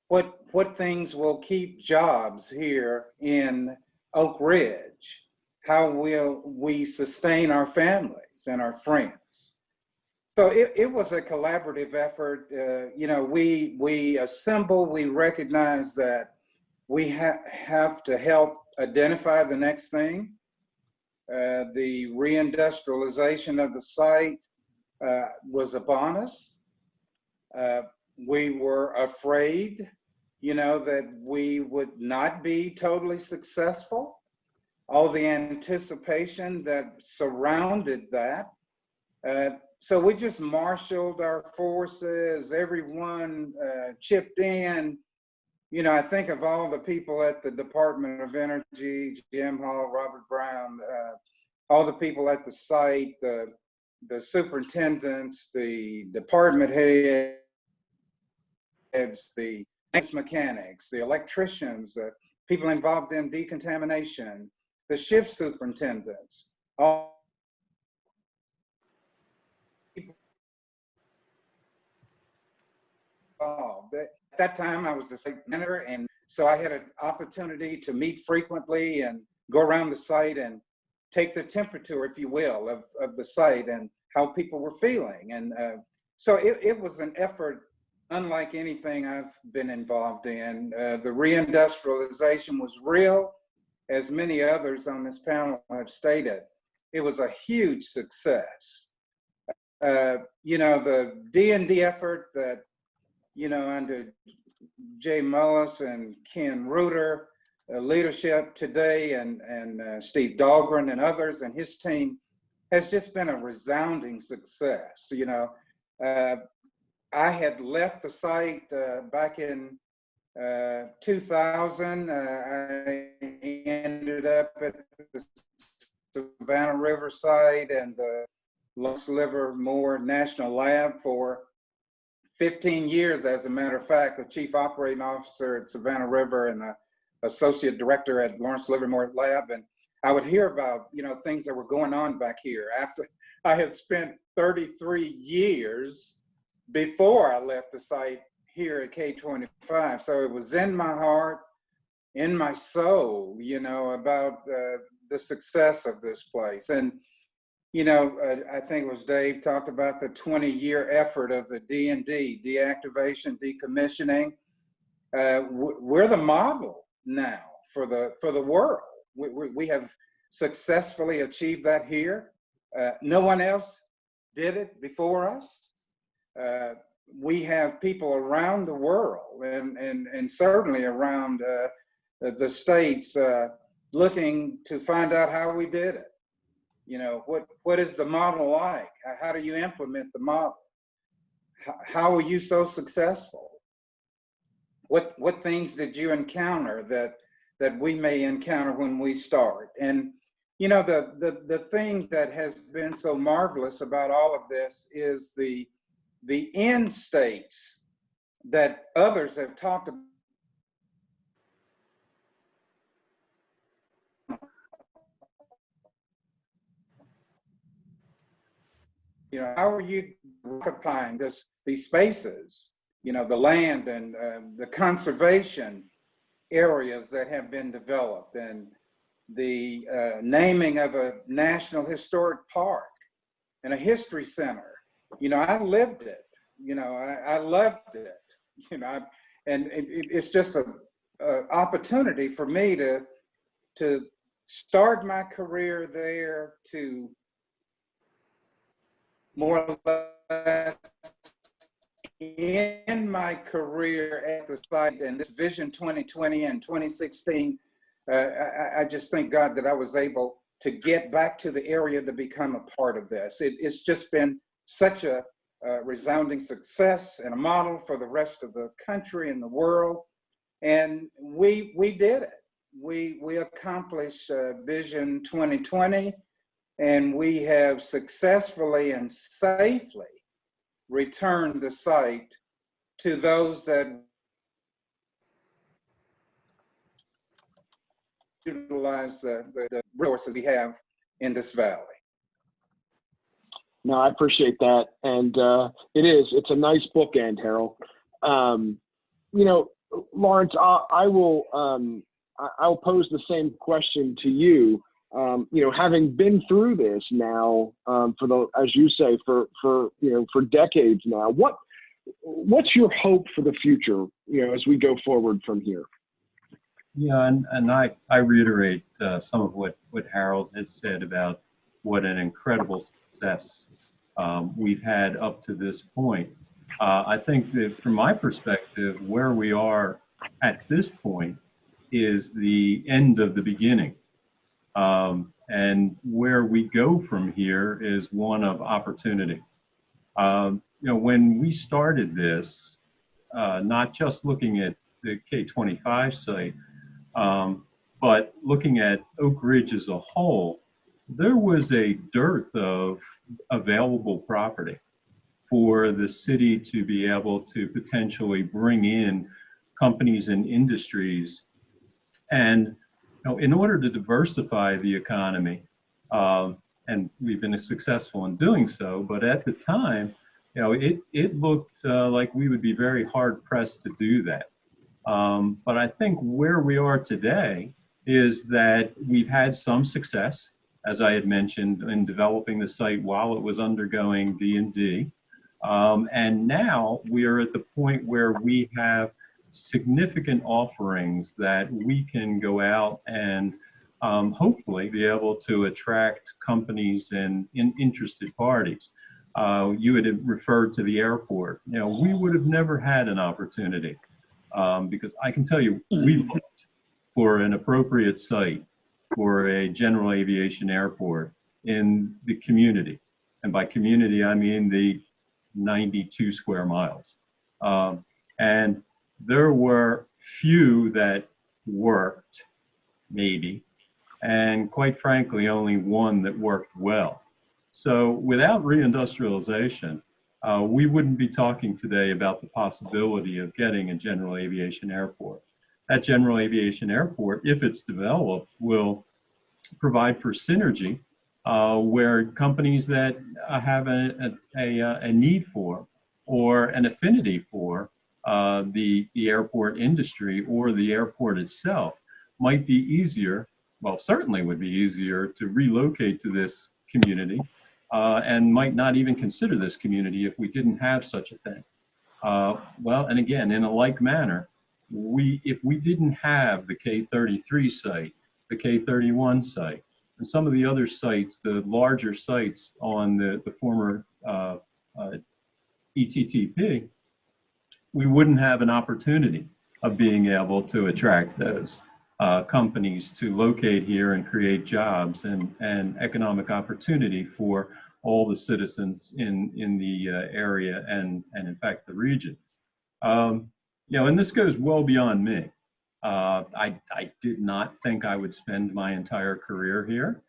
What things will keep jobs here in Oak Ridge? How will we sustain our families and our friends? So it was a collaborative effort. We assemble, we recognize that we have to help identify the next thing. The reindustrialization of the site was upon us. We were afraid, that we would not be totally successful. All the anticipation that surrounded that. So we just marshaled our forces, everyone chipped in. I think of all the people at the Department of Energy, Jim Hall, Robert Brown, all the people at the site, the superintendents, the department heads, the mechanics, the electricians, people involved in decontamination, the shift superintendents, all people involved. At that time, I was the site manager, and so I had an opportunity to meet frequently and go around the site and take the temperature, if you will, of the site and how people were feeling. And so it was an effort unlike anything I've been involved in. The reindustrialization was real. as many others on this panel have stated, it was a huge success. You know, the D&D effort that, you know, under Jay Mullis and Ken Reuter leadership today, and Steve Dahlgren and others and his team, has just been a resounding success. You know, I had left the site back in 2000. I ended up at the Savannah River site and the Los Livermore National Lab for 15 years, as a matter of fact, the chief operating officer at Savannah River and the associate director at Lawrence Livermore Lab. And I would hear about, you know, things that were going on back here after I had spent 33 years before I left the site here at K25. So it was in my heart, in my soul, you know, about the success of this place. And, you know, I think it was Dave talked about the 20-year effort of the D&D, deactivation, decommissioning. We're the model now for the world. We have successfully achieved that here. No one else did it before us. We have people around the world and certainly around the states looking to find out how we did it. You know, what is the model like? How do you implement the model? How were you so successful? What things did you encounter that we may encounter when we start? And, you know, the thing that has been so marvelous about all of this is the end states that others have talked about. You know, how are you occupying these spaces? You know, the land and the conservation areas that have been developed, and the naming of a National Historic Park and a history center. You know, I lived it. You know, I loved it. You know, and it's just an opportunity for me to start my career there, to more or less in my career at the site, and this Vision 2020 and 2016, I just thank God that I was able to get back to the area to become a part of this. It's just been such a resounding success and a model for the rest of the country and the world. And we did it. We accomplished Vision 2020, and we have successfully and safely returned the site to those that utilize the resources we have in this valley. No, I appreciate that. And it's a nice bookend, Harold. You know, Lawrence, I'll pose the same question to you. You know, having been through this now, as you say, for decades now, what's your hope for the future, you know, as we go forward from here? Yeah, and I reiterate some of what Harold has said about what an incredible success we've had up to this point. I think that from my perspective, where we are at this point is the end of the beginning. And where we go from here is one of opportunity. You know, when we started this, not just looking at the K25 site, but looking at Oak Ridge as a whole, there was a dearth of available property for the city to be able to potentially bring in companies and industries. And you know, in order to diversify the economy, and we've been successful in doing so, but at the time, you know, it looked like we would be very hard pressed to do that. But I think where we are today is that we've had some success, as I had mentioned, in developing the site while it was undergoing D&D. And now we are at the point where we have significant offerings that we can go out and hopefully be able to attract companies and interested parties. You had referred to the airport. You know, we would have never had an opportunity because I can tell you, we looked for an appropriate site for a general aviation airport in the community. And by community, I mean the 92 square miles. And there were few that worked, maybe, and quite frankly, only one that worked well. So without reindustrialization, we wouldn't be talking today about the possibility of getting a general aviation airport. That general aviation airport, if it's developed, will provide for synergy where companies that have a need for or an affinity for the airport industry or the airport itself might be easier, well, certainly would be easier to relocate to this community and might not even consider this community if we didn't have such a thing. Well, and again, in a like manner, if we didn't have the K33 site, the K31 site, and some of the other sites, the larger sites on the former ETTP, we wouldn't have an opportunity of being able to attract those companies to locate here and create jobs and economic opportunity for all the citizens in the area and in fact the region. You know, and this goes well beyond me. I did not think I would spend my entire career here.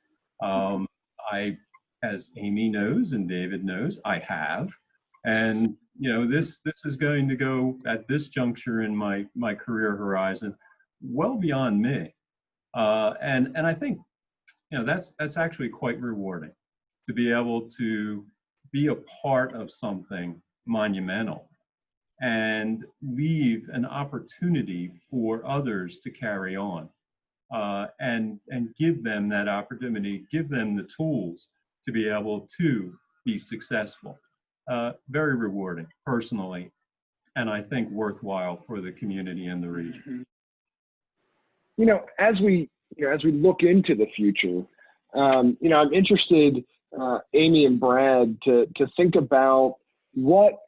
As Amy knows and David knows, I have. And you know, this is going to go at this juncture in my career horizon well beyond me. And I think, you know, that's actually quite rewarding to be able to be a part of something monumental and leave an opportunity for others to carry on and give them that opportunity, give them the tools to be able to be successful. Very rewarding personally, and I think worthwhile for the community and the region. You know, as we look into the future, you know, I'm interested, Amy and Brad, to think about what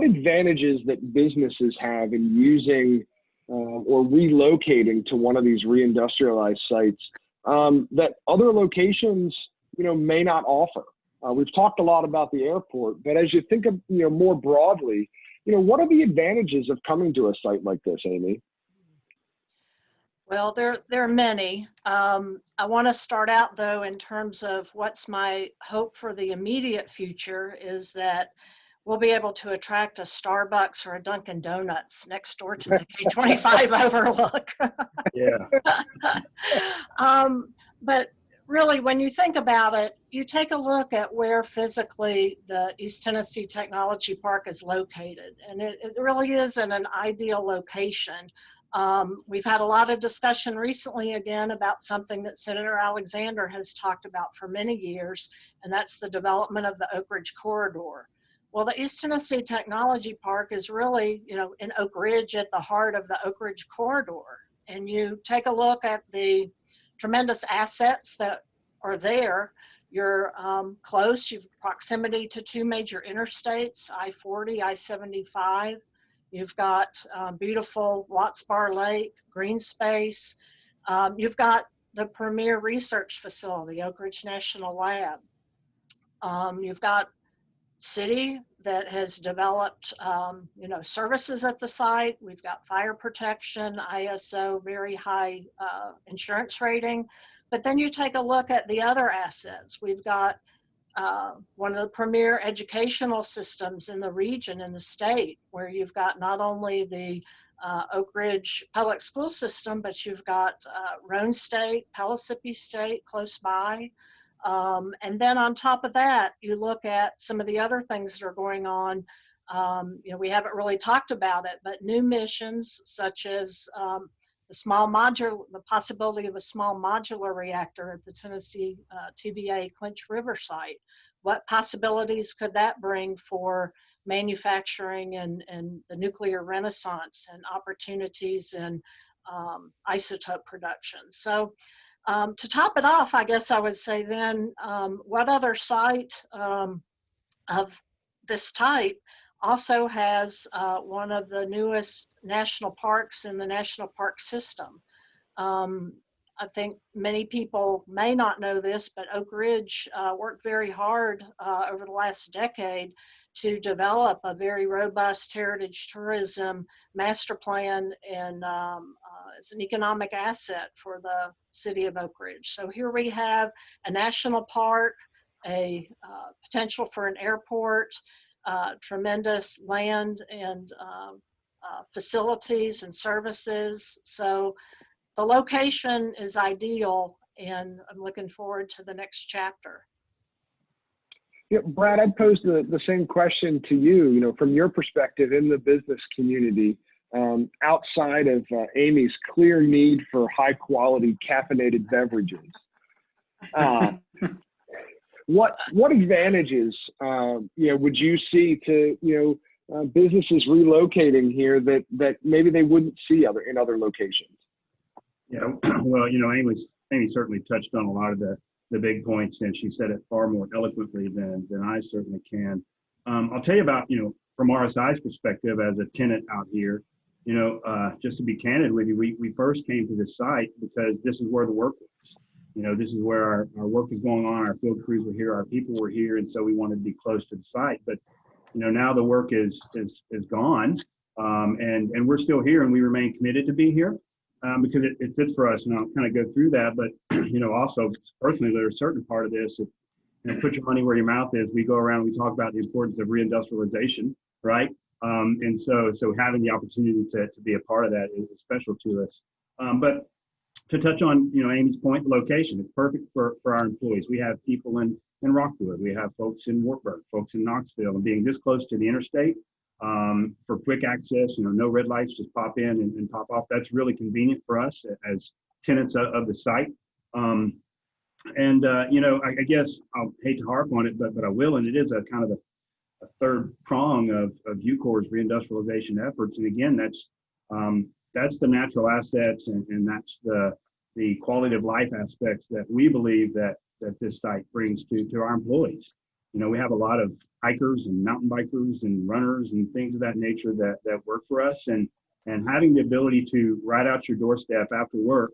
advantages that businesses have in using or relocating to one of these reindustrialized sites that other locations, you know, may not offer. We've talked a lot about the airport, but as you think of, you know, more broadly, you know, what are the advantages of coming to a site like this, Amy? Well, there are many. I want to start out, though, in terms of what's my hope for the immediate future is that we'll be able to attract a Starbucks or a Dunkin' Donuts next door to the K25 overlook. Yeah. But really, when you think about it, you take a look at where physically the East Tennessee Technology Park is located, and it really is in an ideal location. We've had a lot of discussion recently again about something that Senator Alexander has talked about for many years, and that's the development of the Oak Ridge Corridor. Well, the East Tennessee Technology Park is really, you know, in Oak Ridge at the heart of the Oak Ridge Corridor. And you take a look at the tremendous assets that are there. You're close, you've proximity to two major interstates, I-40, I-75. You've got beautiful Watts Bar Lake, green space. You've got the premier research facility, Oak Ridge National Lab. You've got city that has developed, you know, services at the site. We've got fire protection, ISO, very high insurance rating. But then you take a look at the other assets. We've got one of the premier educational systems in the region, in the state, where you've got not only the Oak Ridge public school system, but you've got Roane State, Pellissippi State close by. And then on top of that, you look at some of the other things that are going on. You know, we haven't really talked about it, but new missions such as the possibility of a small modular reactor at the Tennessee TVA Clinch River site. What possibilities could that bring for manufacturing and the nuclear renaissance and opportunities in isotope production? So To top it off, I guess I would say then, what other site of this type also has one of the newest national parks in the national park system? I think many people may not know this, but Oak Ridge worked very hard over the last decade to develop a very robust heritage tourism master plan, and it's an economic asset for the city of Oak Ridge. So here we have a national park, a potential for an airport, tremendous land and facilities and services. So the location is ideal, and I'm looking forward to the next chapter. Yeah, Brad, I'd pose the same question to you. You know, from your perspective in the business community, outside of Amy's clear need for high quality caffeinated beverages, what advantages would you see to businesses relocating here that maybe they wouldn't see in other locations? Yeah, well, Amy certainly touched on a lot of the big points, and she said it far more eloquently than I certainly can. I'll tell you about, from RSI's perspective as a tenant out here, just to be candid with you, we first came to this site because this is where the work was. This is where our work is going on, our field crews were here, our people were here, and so we wanted to be close to the site. But, now the work is gone, and we're still here, and we remain committed to be here. Because it fits for us, and I'll kind of go through that. But also personally, there's a certain part of this. Put your money where your mouth is. We go around, we talk about the importance of reindustrialization, right? And so having the opportunity to be a part of that is special to us. But to touch on Amy's point, the location, it's perfect for our employees. We have people in Rockwood, we have folks in Wartburg, folks in Knoxville, and being this close to the interstate. For quick access, no red lights, just pop in and pop off. That's really convenient for us as tenants of the site. I guess I'll hate to harp on it, but I will, and it is a kind of a third prong of UCOR's reindustrialization efforts. And again, that's the natural assets and that's the quality of life aspects that we believe that this site brings to our employees. We have a lot of hikers and mountain bikers and runners and things of that nature that work for us, and having the ability to ride out your doorstep after work,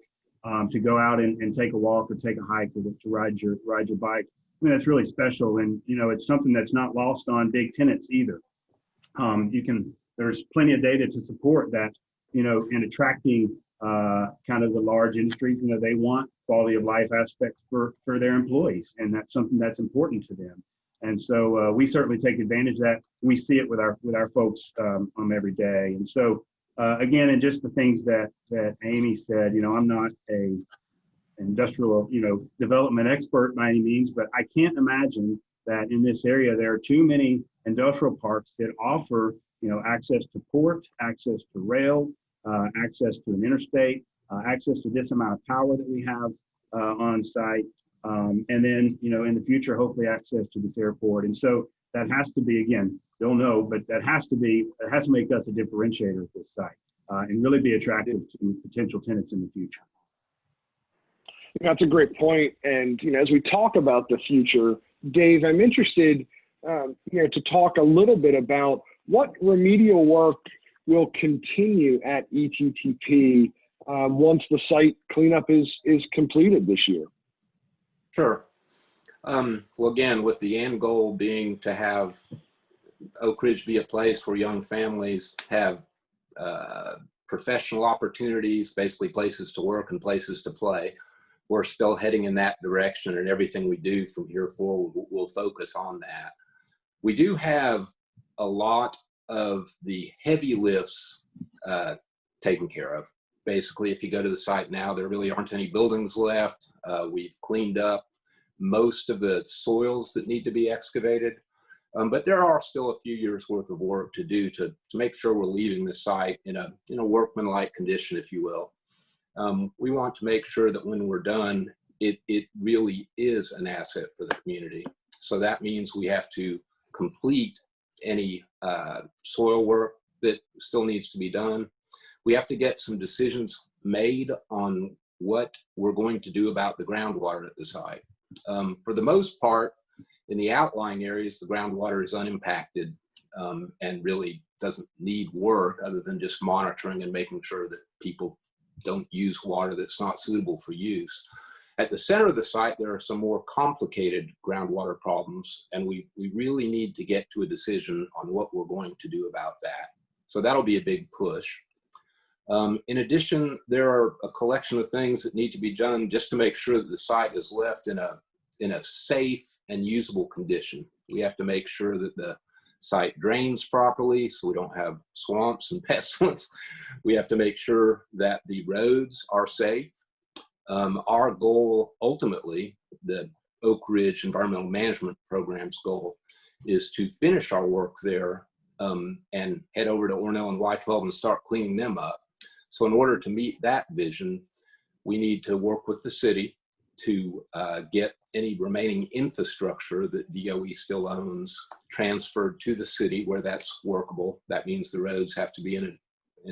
to go out and take a walk or take a hike or to ride your bike. I mean, that's really special, and it's something that's not lost on big tenants either. There's plenty of data to support that, in attracting kind of the large industries, they want quality of life aspects for their employees, and that's something that's important to them. And so we certainly take advantage of that. We see it with our folks every day. And so again, and just the things that Amy said, I'm not a industrial development expert by any means, but I can't imagine that in this area there are too many industrial parks that offer access to port, access to rail, access to an interstate, access to this amount of power that we have on site. And then, in the future, hopefully access to this airport. And so that has to be, again, don't know, but it has to make us a differentiator at this site and really be attractive to potential tenants in the future. That's a great point. And, as we talk about the future, Dave, I'm interested, to talk a little bit about what remedial work will continue at ETTP once the site cleanup is completed this year. Sure. Well, again, with the end goal being to have Oak Ridge be a place where young families have professional opportunities, basically places to work and places to play. We're still heading in that direction, and everything we do from here forward will focus on that. We do have a lot of the heavy lifts taken care of. Basically, if you go to the site now, there really aren't any buildings left. We've cleaned up most of the soils that need to be excavated, but there are still a few years worth of work to do to make sure we're leaving the site in a workmanlike condition, if you will. We want to make sure that when we're done, it really is an asset for the community. So that means we have to complete any soil work that still needs to be done. We have to get some decisions made on what we're going to do about the groundwater at the site. For the most part, in the outlying areas, the groundwater is unimpacted and really doesn't need work other than just monitoring and making sure that people don't use water that's not suitable for use. At the center of the site, there are some more complicated groundwater problems, and we really need to get to a decision on what we're going to do about that. So that'll be a big push. In addition, there are a collection of things that need to be done just to make sure that the site is left in a safe and usable condition. We have to make sure that the site drains properly so we don't have swamps and pestilence. We have to make sure that the roads are safe. Our goal, ultimately, the Oak Ridge Environmental Management Program's goal, is to finish our work there and head over to Ornell and Y12 and start cleaning them up. So in order to meet that vision, we need to work with the city to get any remaining infrastructure that DOE still owns transferred to the city where that's workable. That means the roads have to be in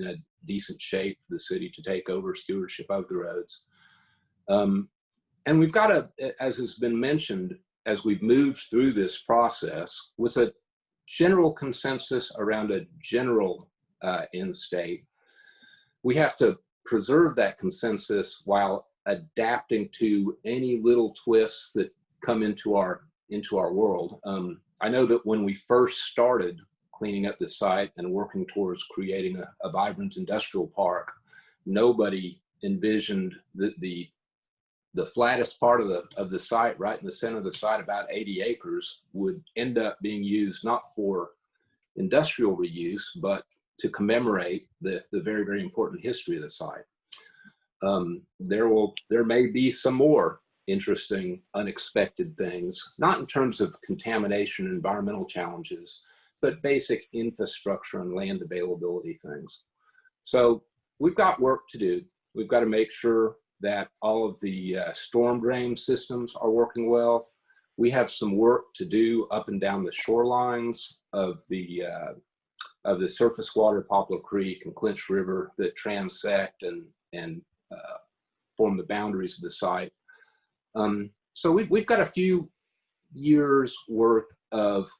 a decent shape for the city to take over stewardship of the roads. And we've got to, as has been mentioned, as we've moved through this process with a general consensus around a general end state, we have to preserve that consensus while adapting to any little twists that come into our world. I know that when we first started cleaning up the site and working towards creating a vibrant industrial park, nobody envisioned that the flattest part of the site, right in the center of the site, about 80 acres, would end up being used not for industrial reuse, but to commemorate the very, very important history of the site. There may be some more interesting, unexpected things, not in terms of contamination and environmental challenges, but basic infrastructure and land availability things. So we've got work to do. We've got to make sure that all of the storm drain systems are working well. We have some work to do up and down the shorelines of the surface water, Poplar Creek and Clinch River, that transect and form the boundaries of the site. So we've got a few years worth of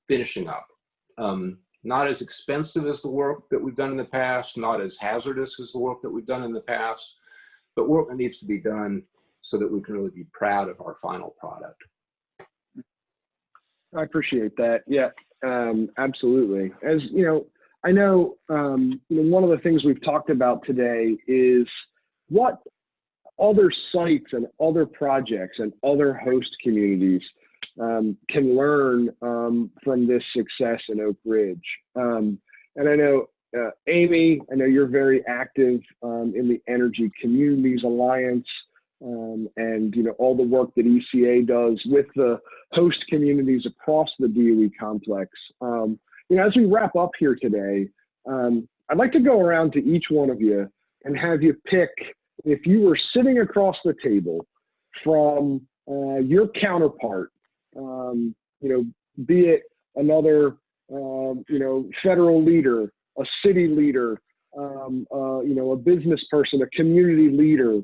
finishing up. Not as expensive as the work that we've done in the past, not as hazardous as the work that we've done in the past, but work that needs to be done so that we can really be proud of our final product. I appreciate that. Yeah, absolutely. As you know, I know, one of the things we've talked about today is what other sites and other projects and other host communities can learn from this success in Oak Ridge. And I know, Amy, I know you're very active in the Energy Communities Alliance and all the work that ECA does with the host communities across the DOE complex. As we wrap up here today, I'd like to go around to each one of you and have you pick, if you were sitting across the table from your counterpart, be it another, federal leader, a city leader, a business person, a community leader,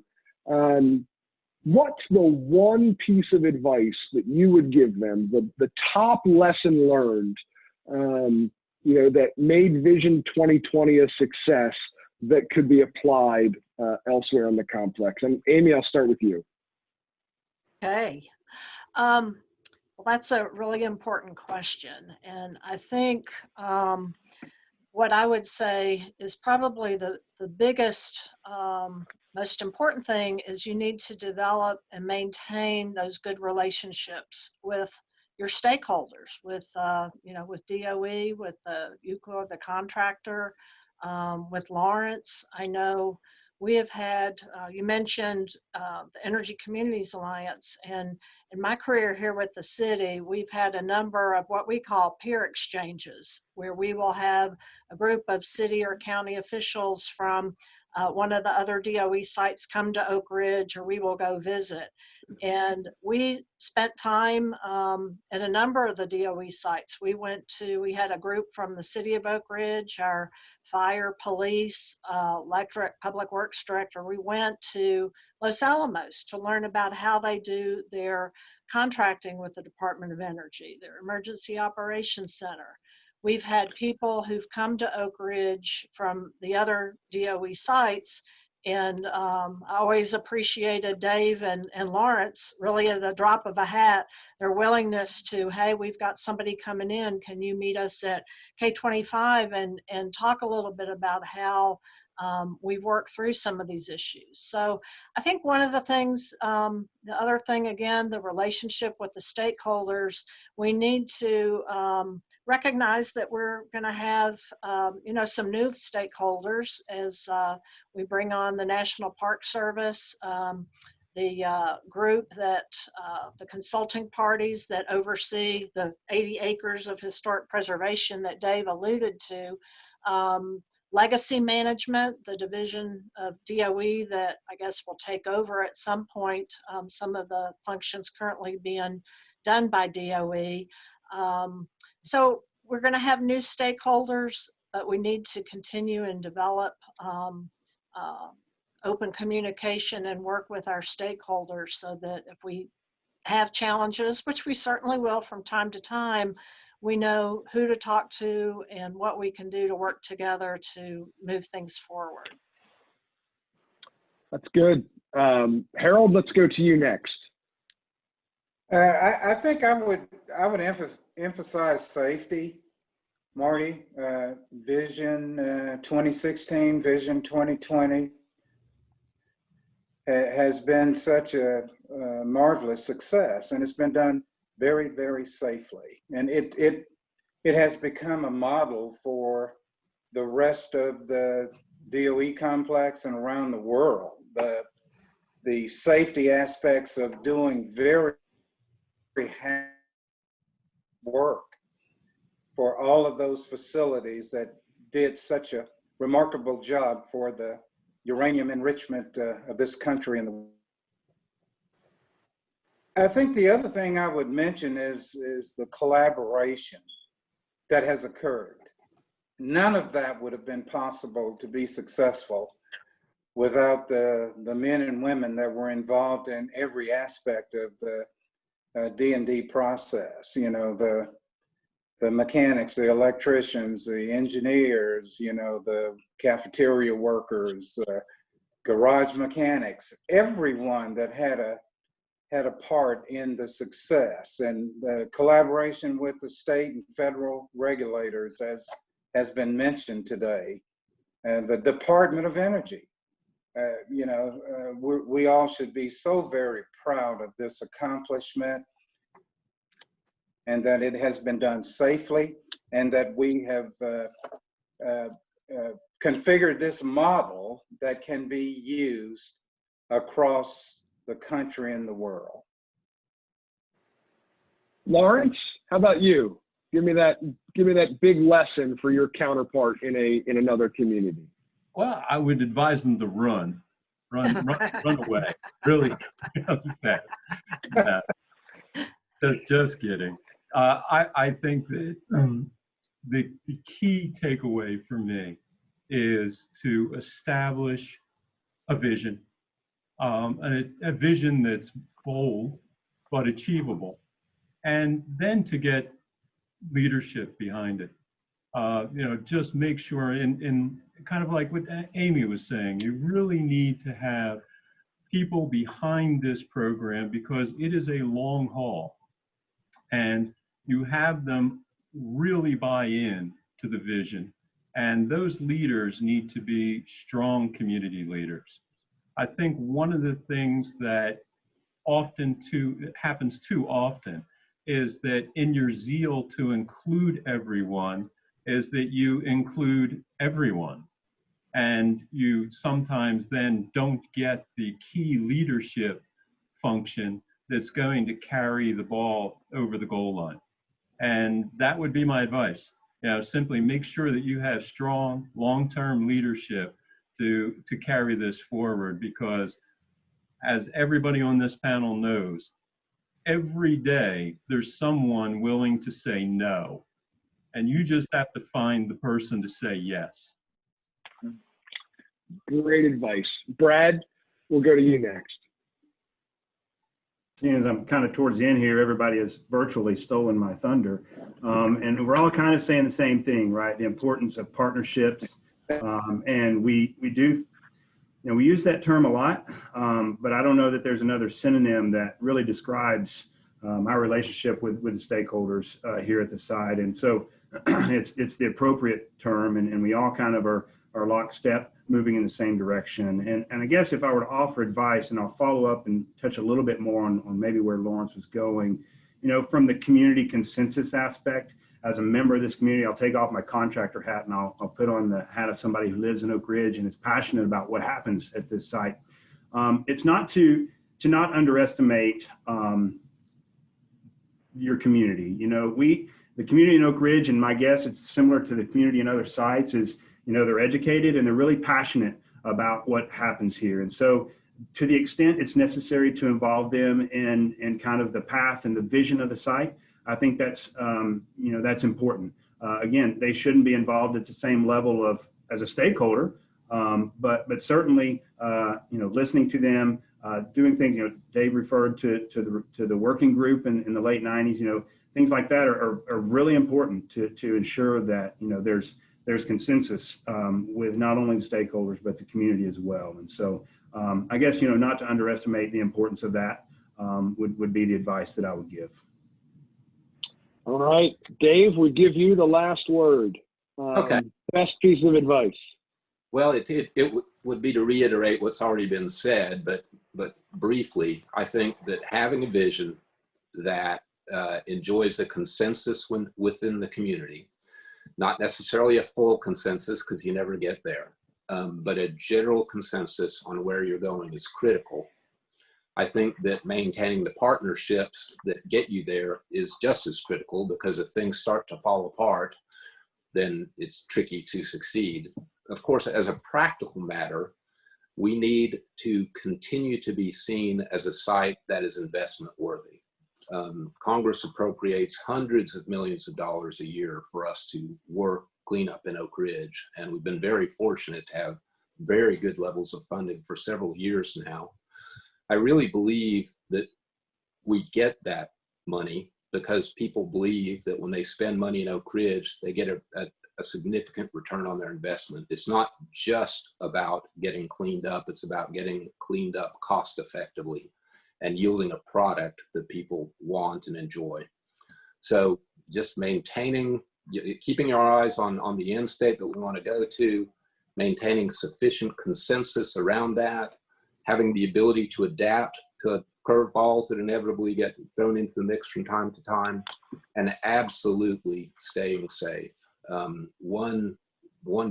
what's the one piece of advice that you would give them, the top lesson learned, that made Vision 2020 a success that could be applied elsewhere in the complex? And Amy, I'll start with you. Okay. Well, that's a really important question. And I think what I would say is probably the biggest, most important thing is you need to develop and maintain those good relationships with your stakeholders, with with DOE, with UCOR, the contractor, with Lawrence. I know we have had, you mentioned the Energy Communities Alliance, and in my career here with the city, we've had a number of what we call peer exchanges, where we will have a group of city or county officials from one of the other DOE sites come to Oak Ridge, or we will go visit. And we spent time at a number of the DOE sites. We had a group from the city of Oak Ridge, our fire, police, electric, public works director. We went to Los Alamos to learn about how they do their contracting with the Department of Energy, their Emergency Operations Center. We've had people who've come to Oak Ridge from the other DOE sites, and I always appreciated Dave and Lawrence, really at the drop of a hat, their willingness to, hey, we've got somebody coming in, can you meet us at K25 and talk a little bit about how we've worked through some of these issues. So I think one of the things, the other thing, again, the relationship with the stakeholders, we need to recognize that we're going to have, some new stakeholders as we bring on the National Park Service, the group that, the consulting parties that oversee the 80 acres of historic preservation that Dave alluded to, legacy management, the division of DOE that I guess will take over at some point, some of the functions currently being done by DOE. So we're going to have new stakeholders, but we need to continue and develop open communication and work with our stakeholders so that if we have challenges, which we certainly will from time to time, we know who to talk to and what we can do to work together to move things forward. That's good. Harold, let's go to you next. I think I would emphasize safety, Marty. Vision 2016, Vision 2020 has been such a marvelous success, and it's been done very, very safely. And it has become a model for the rest of the DOE complex and around the world. The safety aspects of doing very work for all of those facilities that did such a remarkable job for the uranium enrichment of this country and the world. I think the other thing I would mention is the collaboration that has occurred. None of that would have been possible to be successful without the men and women that were involved in every aspect of the D&D process. You know, the mechanics, the electricians, the engineers, you know, the cafeteria workers, garage mechanics, everyone that had a part in the success, and the collaboration with the state and federal regulators, as has been mentioned today, and the Department of Energy. We all should be so very proud of this accomplishment, and that it has been done safely, and that we have configured this model that can be used across the country and the world. Lawrence, how about you? Give me that big lesson for your counterpart in another community. Well, I would advise them to run away. Really fast. Just kidding. I think that the key takeaway for me is to establish a vision, a vision that's bold but achievable, and then to get leadership behind it. Just make sure, in kind of like what Amy was saying, you really need to have people behind this program because it is a long haul, and you have them really buy in to the vision, and those leaders need to be strong community leaders. I think one of the things that happens too often is that in your zeal to include everyone is that you include everyone, and you sometimes then don't get the key leadership function that's going to carry the ball over the goal line. And that would be my advice. Simply make sure that you have strong long-term leadership to carry this forward, because as everybody on this panel knows, every day there's someone willing to say no. And you just have to find the person to say yes. Great advice. Brad, we'll go to you next. Seeing as I'm kind of towards the end here, everybody has virtually stolen my thunder. And we're all kind of saying the same thing, right? The importance of partnerships. And we do, you know, we use that term a lot, but I don't know that there's another synonym that really describes our relationship with the stakeholders here at the site. And so it's the appropriate term, and we all kind of are lockstep, moving in the same direction. And I guess if I were to offer advice, and I'll follow up and touch a little bit more on maybe where Lawrence was going, you know, from the community consensus aspect, as a member of this community, I'll take off my contractor hat and I'll put on the hat of somebody who lives in Oak Ridge and is passionate about what happens at this site. It's not to not underestimate your community. You know, the community in Oak Ridge, and my guess it's similar to the community in other sites, is, you know, they're educated and they're really passionate about what happens here. And so to the extent it's necessary to involve them in kind of the path and the vision of the site, I think that's, you know, that's important. Again, they shouldn't be involved at the same level of as a stakeholder, but certainly, you know, listening to them, doing things, you know, Dave referred to the working group in the late 90s, you know, things like that are really important to ensure that, you know, there's consensus with not only the stakeholders, but the community as well. And so I guess, you know, not to underestimate the importance of that would be the advice that I would give. All right, Dave, we give you the last word. Okay. Best piece of advice. Well, it would be to reiterate what's already been said, but briefly, I think that having a vision that enjoys a consensus within the community, not necessarily a full consensus because you never get there, but a general consensus on where you're going is critical. I think that maintaining the partnerships that get you there is just as critical, because if things start to fall apart, then it's tricky to succeed. Of course, as a practical matter, we need to continue to be seen as a site that is investment worthy. Congress appropriates hundreds of millions of dollars a year for us to work cleanup in Oak Ridge, and we've been very fortunate to have very good levels of funding for several years now. I really believe that we get that money because people believe that when they spend money in Oak Ridge, they get a significant return on their investment. It's not just about getting cleaned up, it's about getting cleaned up cost effectively and yielding a product that people want and enjoy. So just maintaining, keeping our eyes on the end state that we want to go to, maintaining sufficient consensus around that, having the ability to adapt to curveballs that inevitably get thrown into the mix from time to time, and absolutely staying safe. One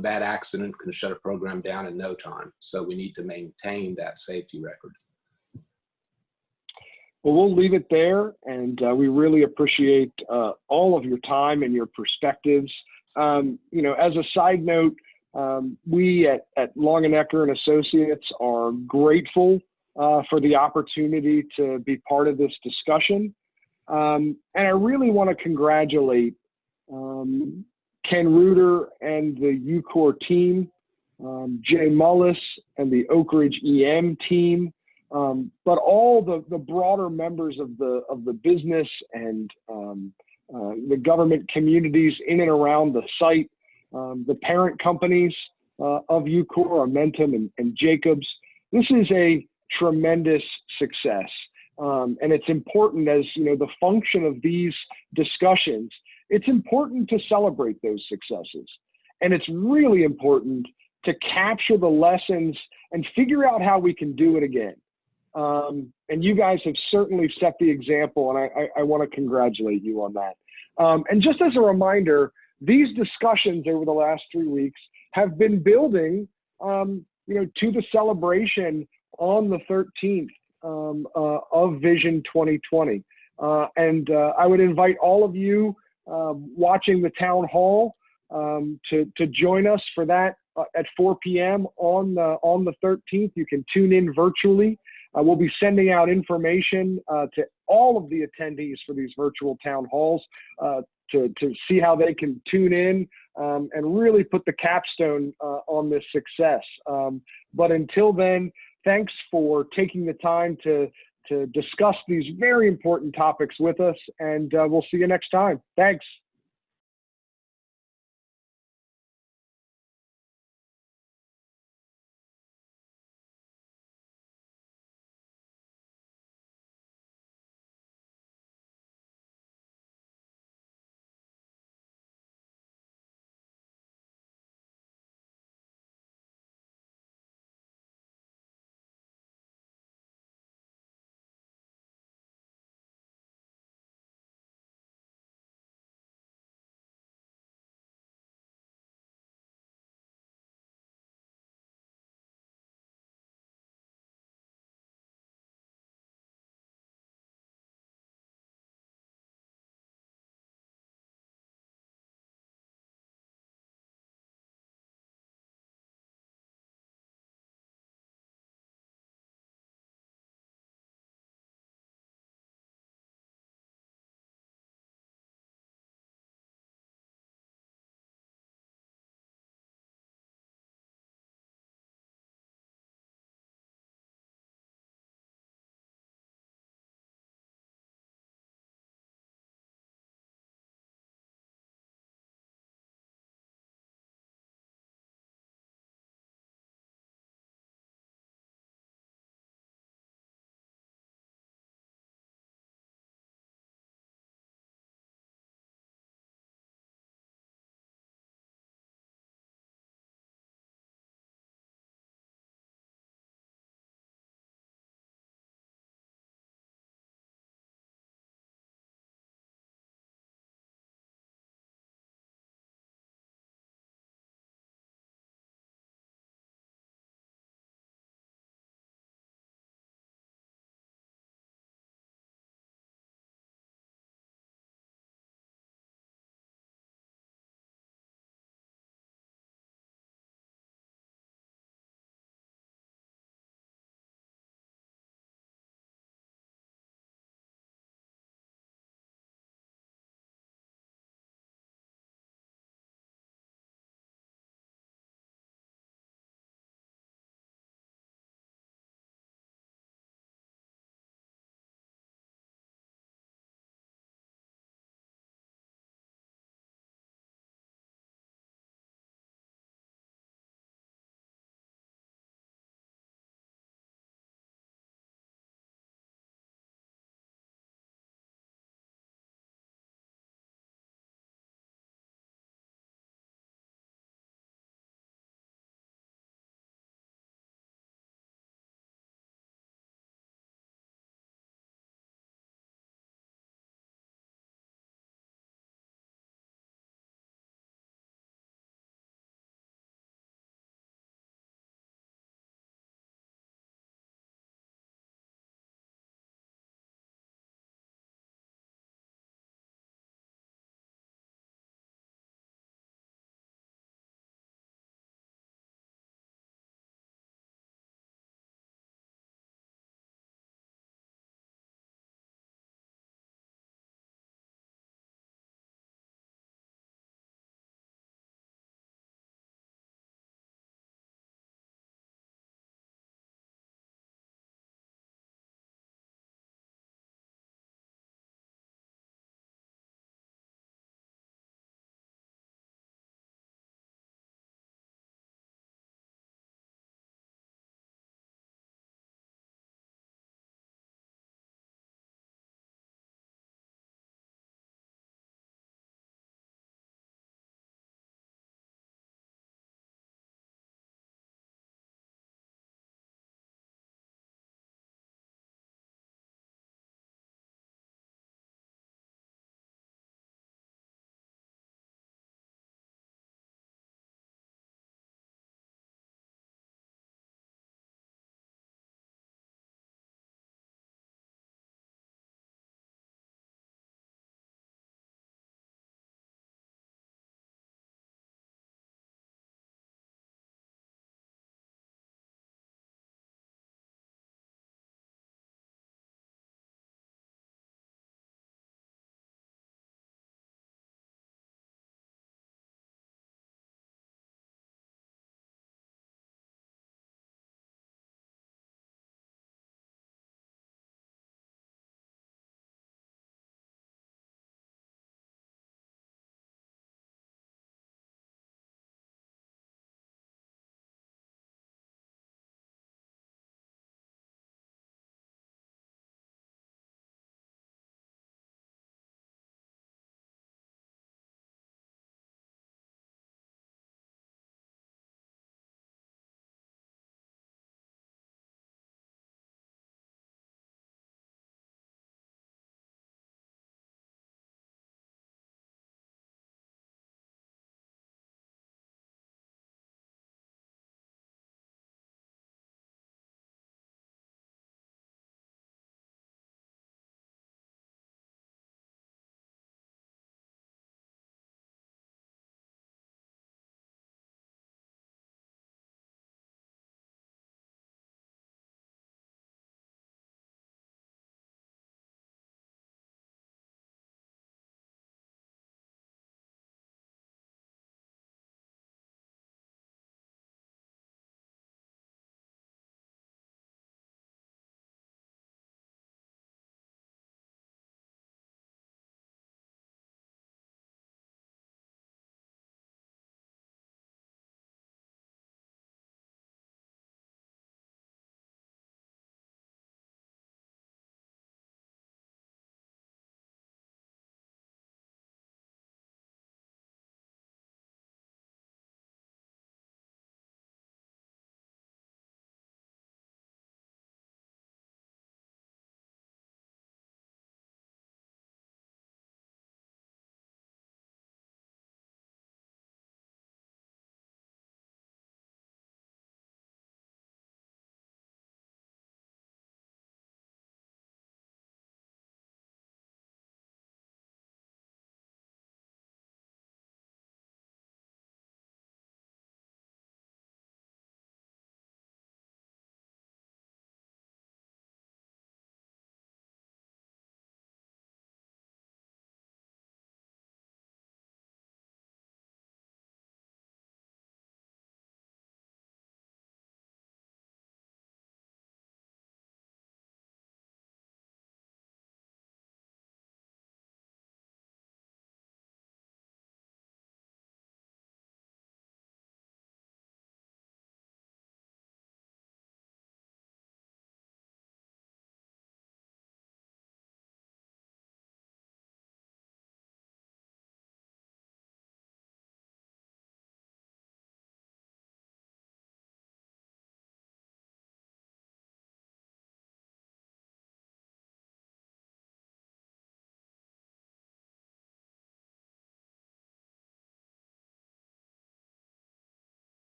bad accident can shut a program down in no time. So we need to maintain that safety record. Well, we'll leave it there, and we really appreciate all of your time and your perspectives. You know, as a side note, we at Longenecker and Associates are grateful for the opportunity to be part of this discussion. And I really want to congratulate Ken Reuter and the UCOR team, Jay Mullis and the Oak Ridge EM team, but all the broader members of the business and the government communities in and around the site, the parent companies of UCOR, Amentum and Jacobs. This is a tremendous success. And it's important, as you know, the function of these discussions, it's important to celebrate those successes. And it's really important to capture the lessons and figure out how we can do it again. And you guys have certainly set the example, and I want to congratulate you on that. And just as a reminder, these discussions over the last 3 weeks have been building, you know, to the celebration on the 13th of Vision 2020. And I would invite all of you watching the town hall to join us for that at 4 p.m. on the 13th. You can tune in virtually. We'll be sending out information to all of the attendees for these virtual town halls to see how they can tune in and really put the capstone on this success. But until then, thanks for taking the time to discuss these very important topics with us, and we'll see you next time. Thanks.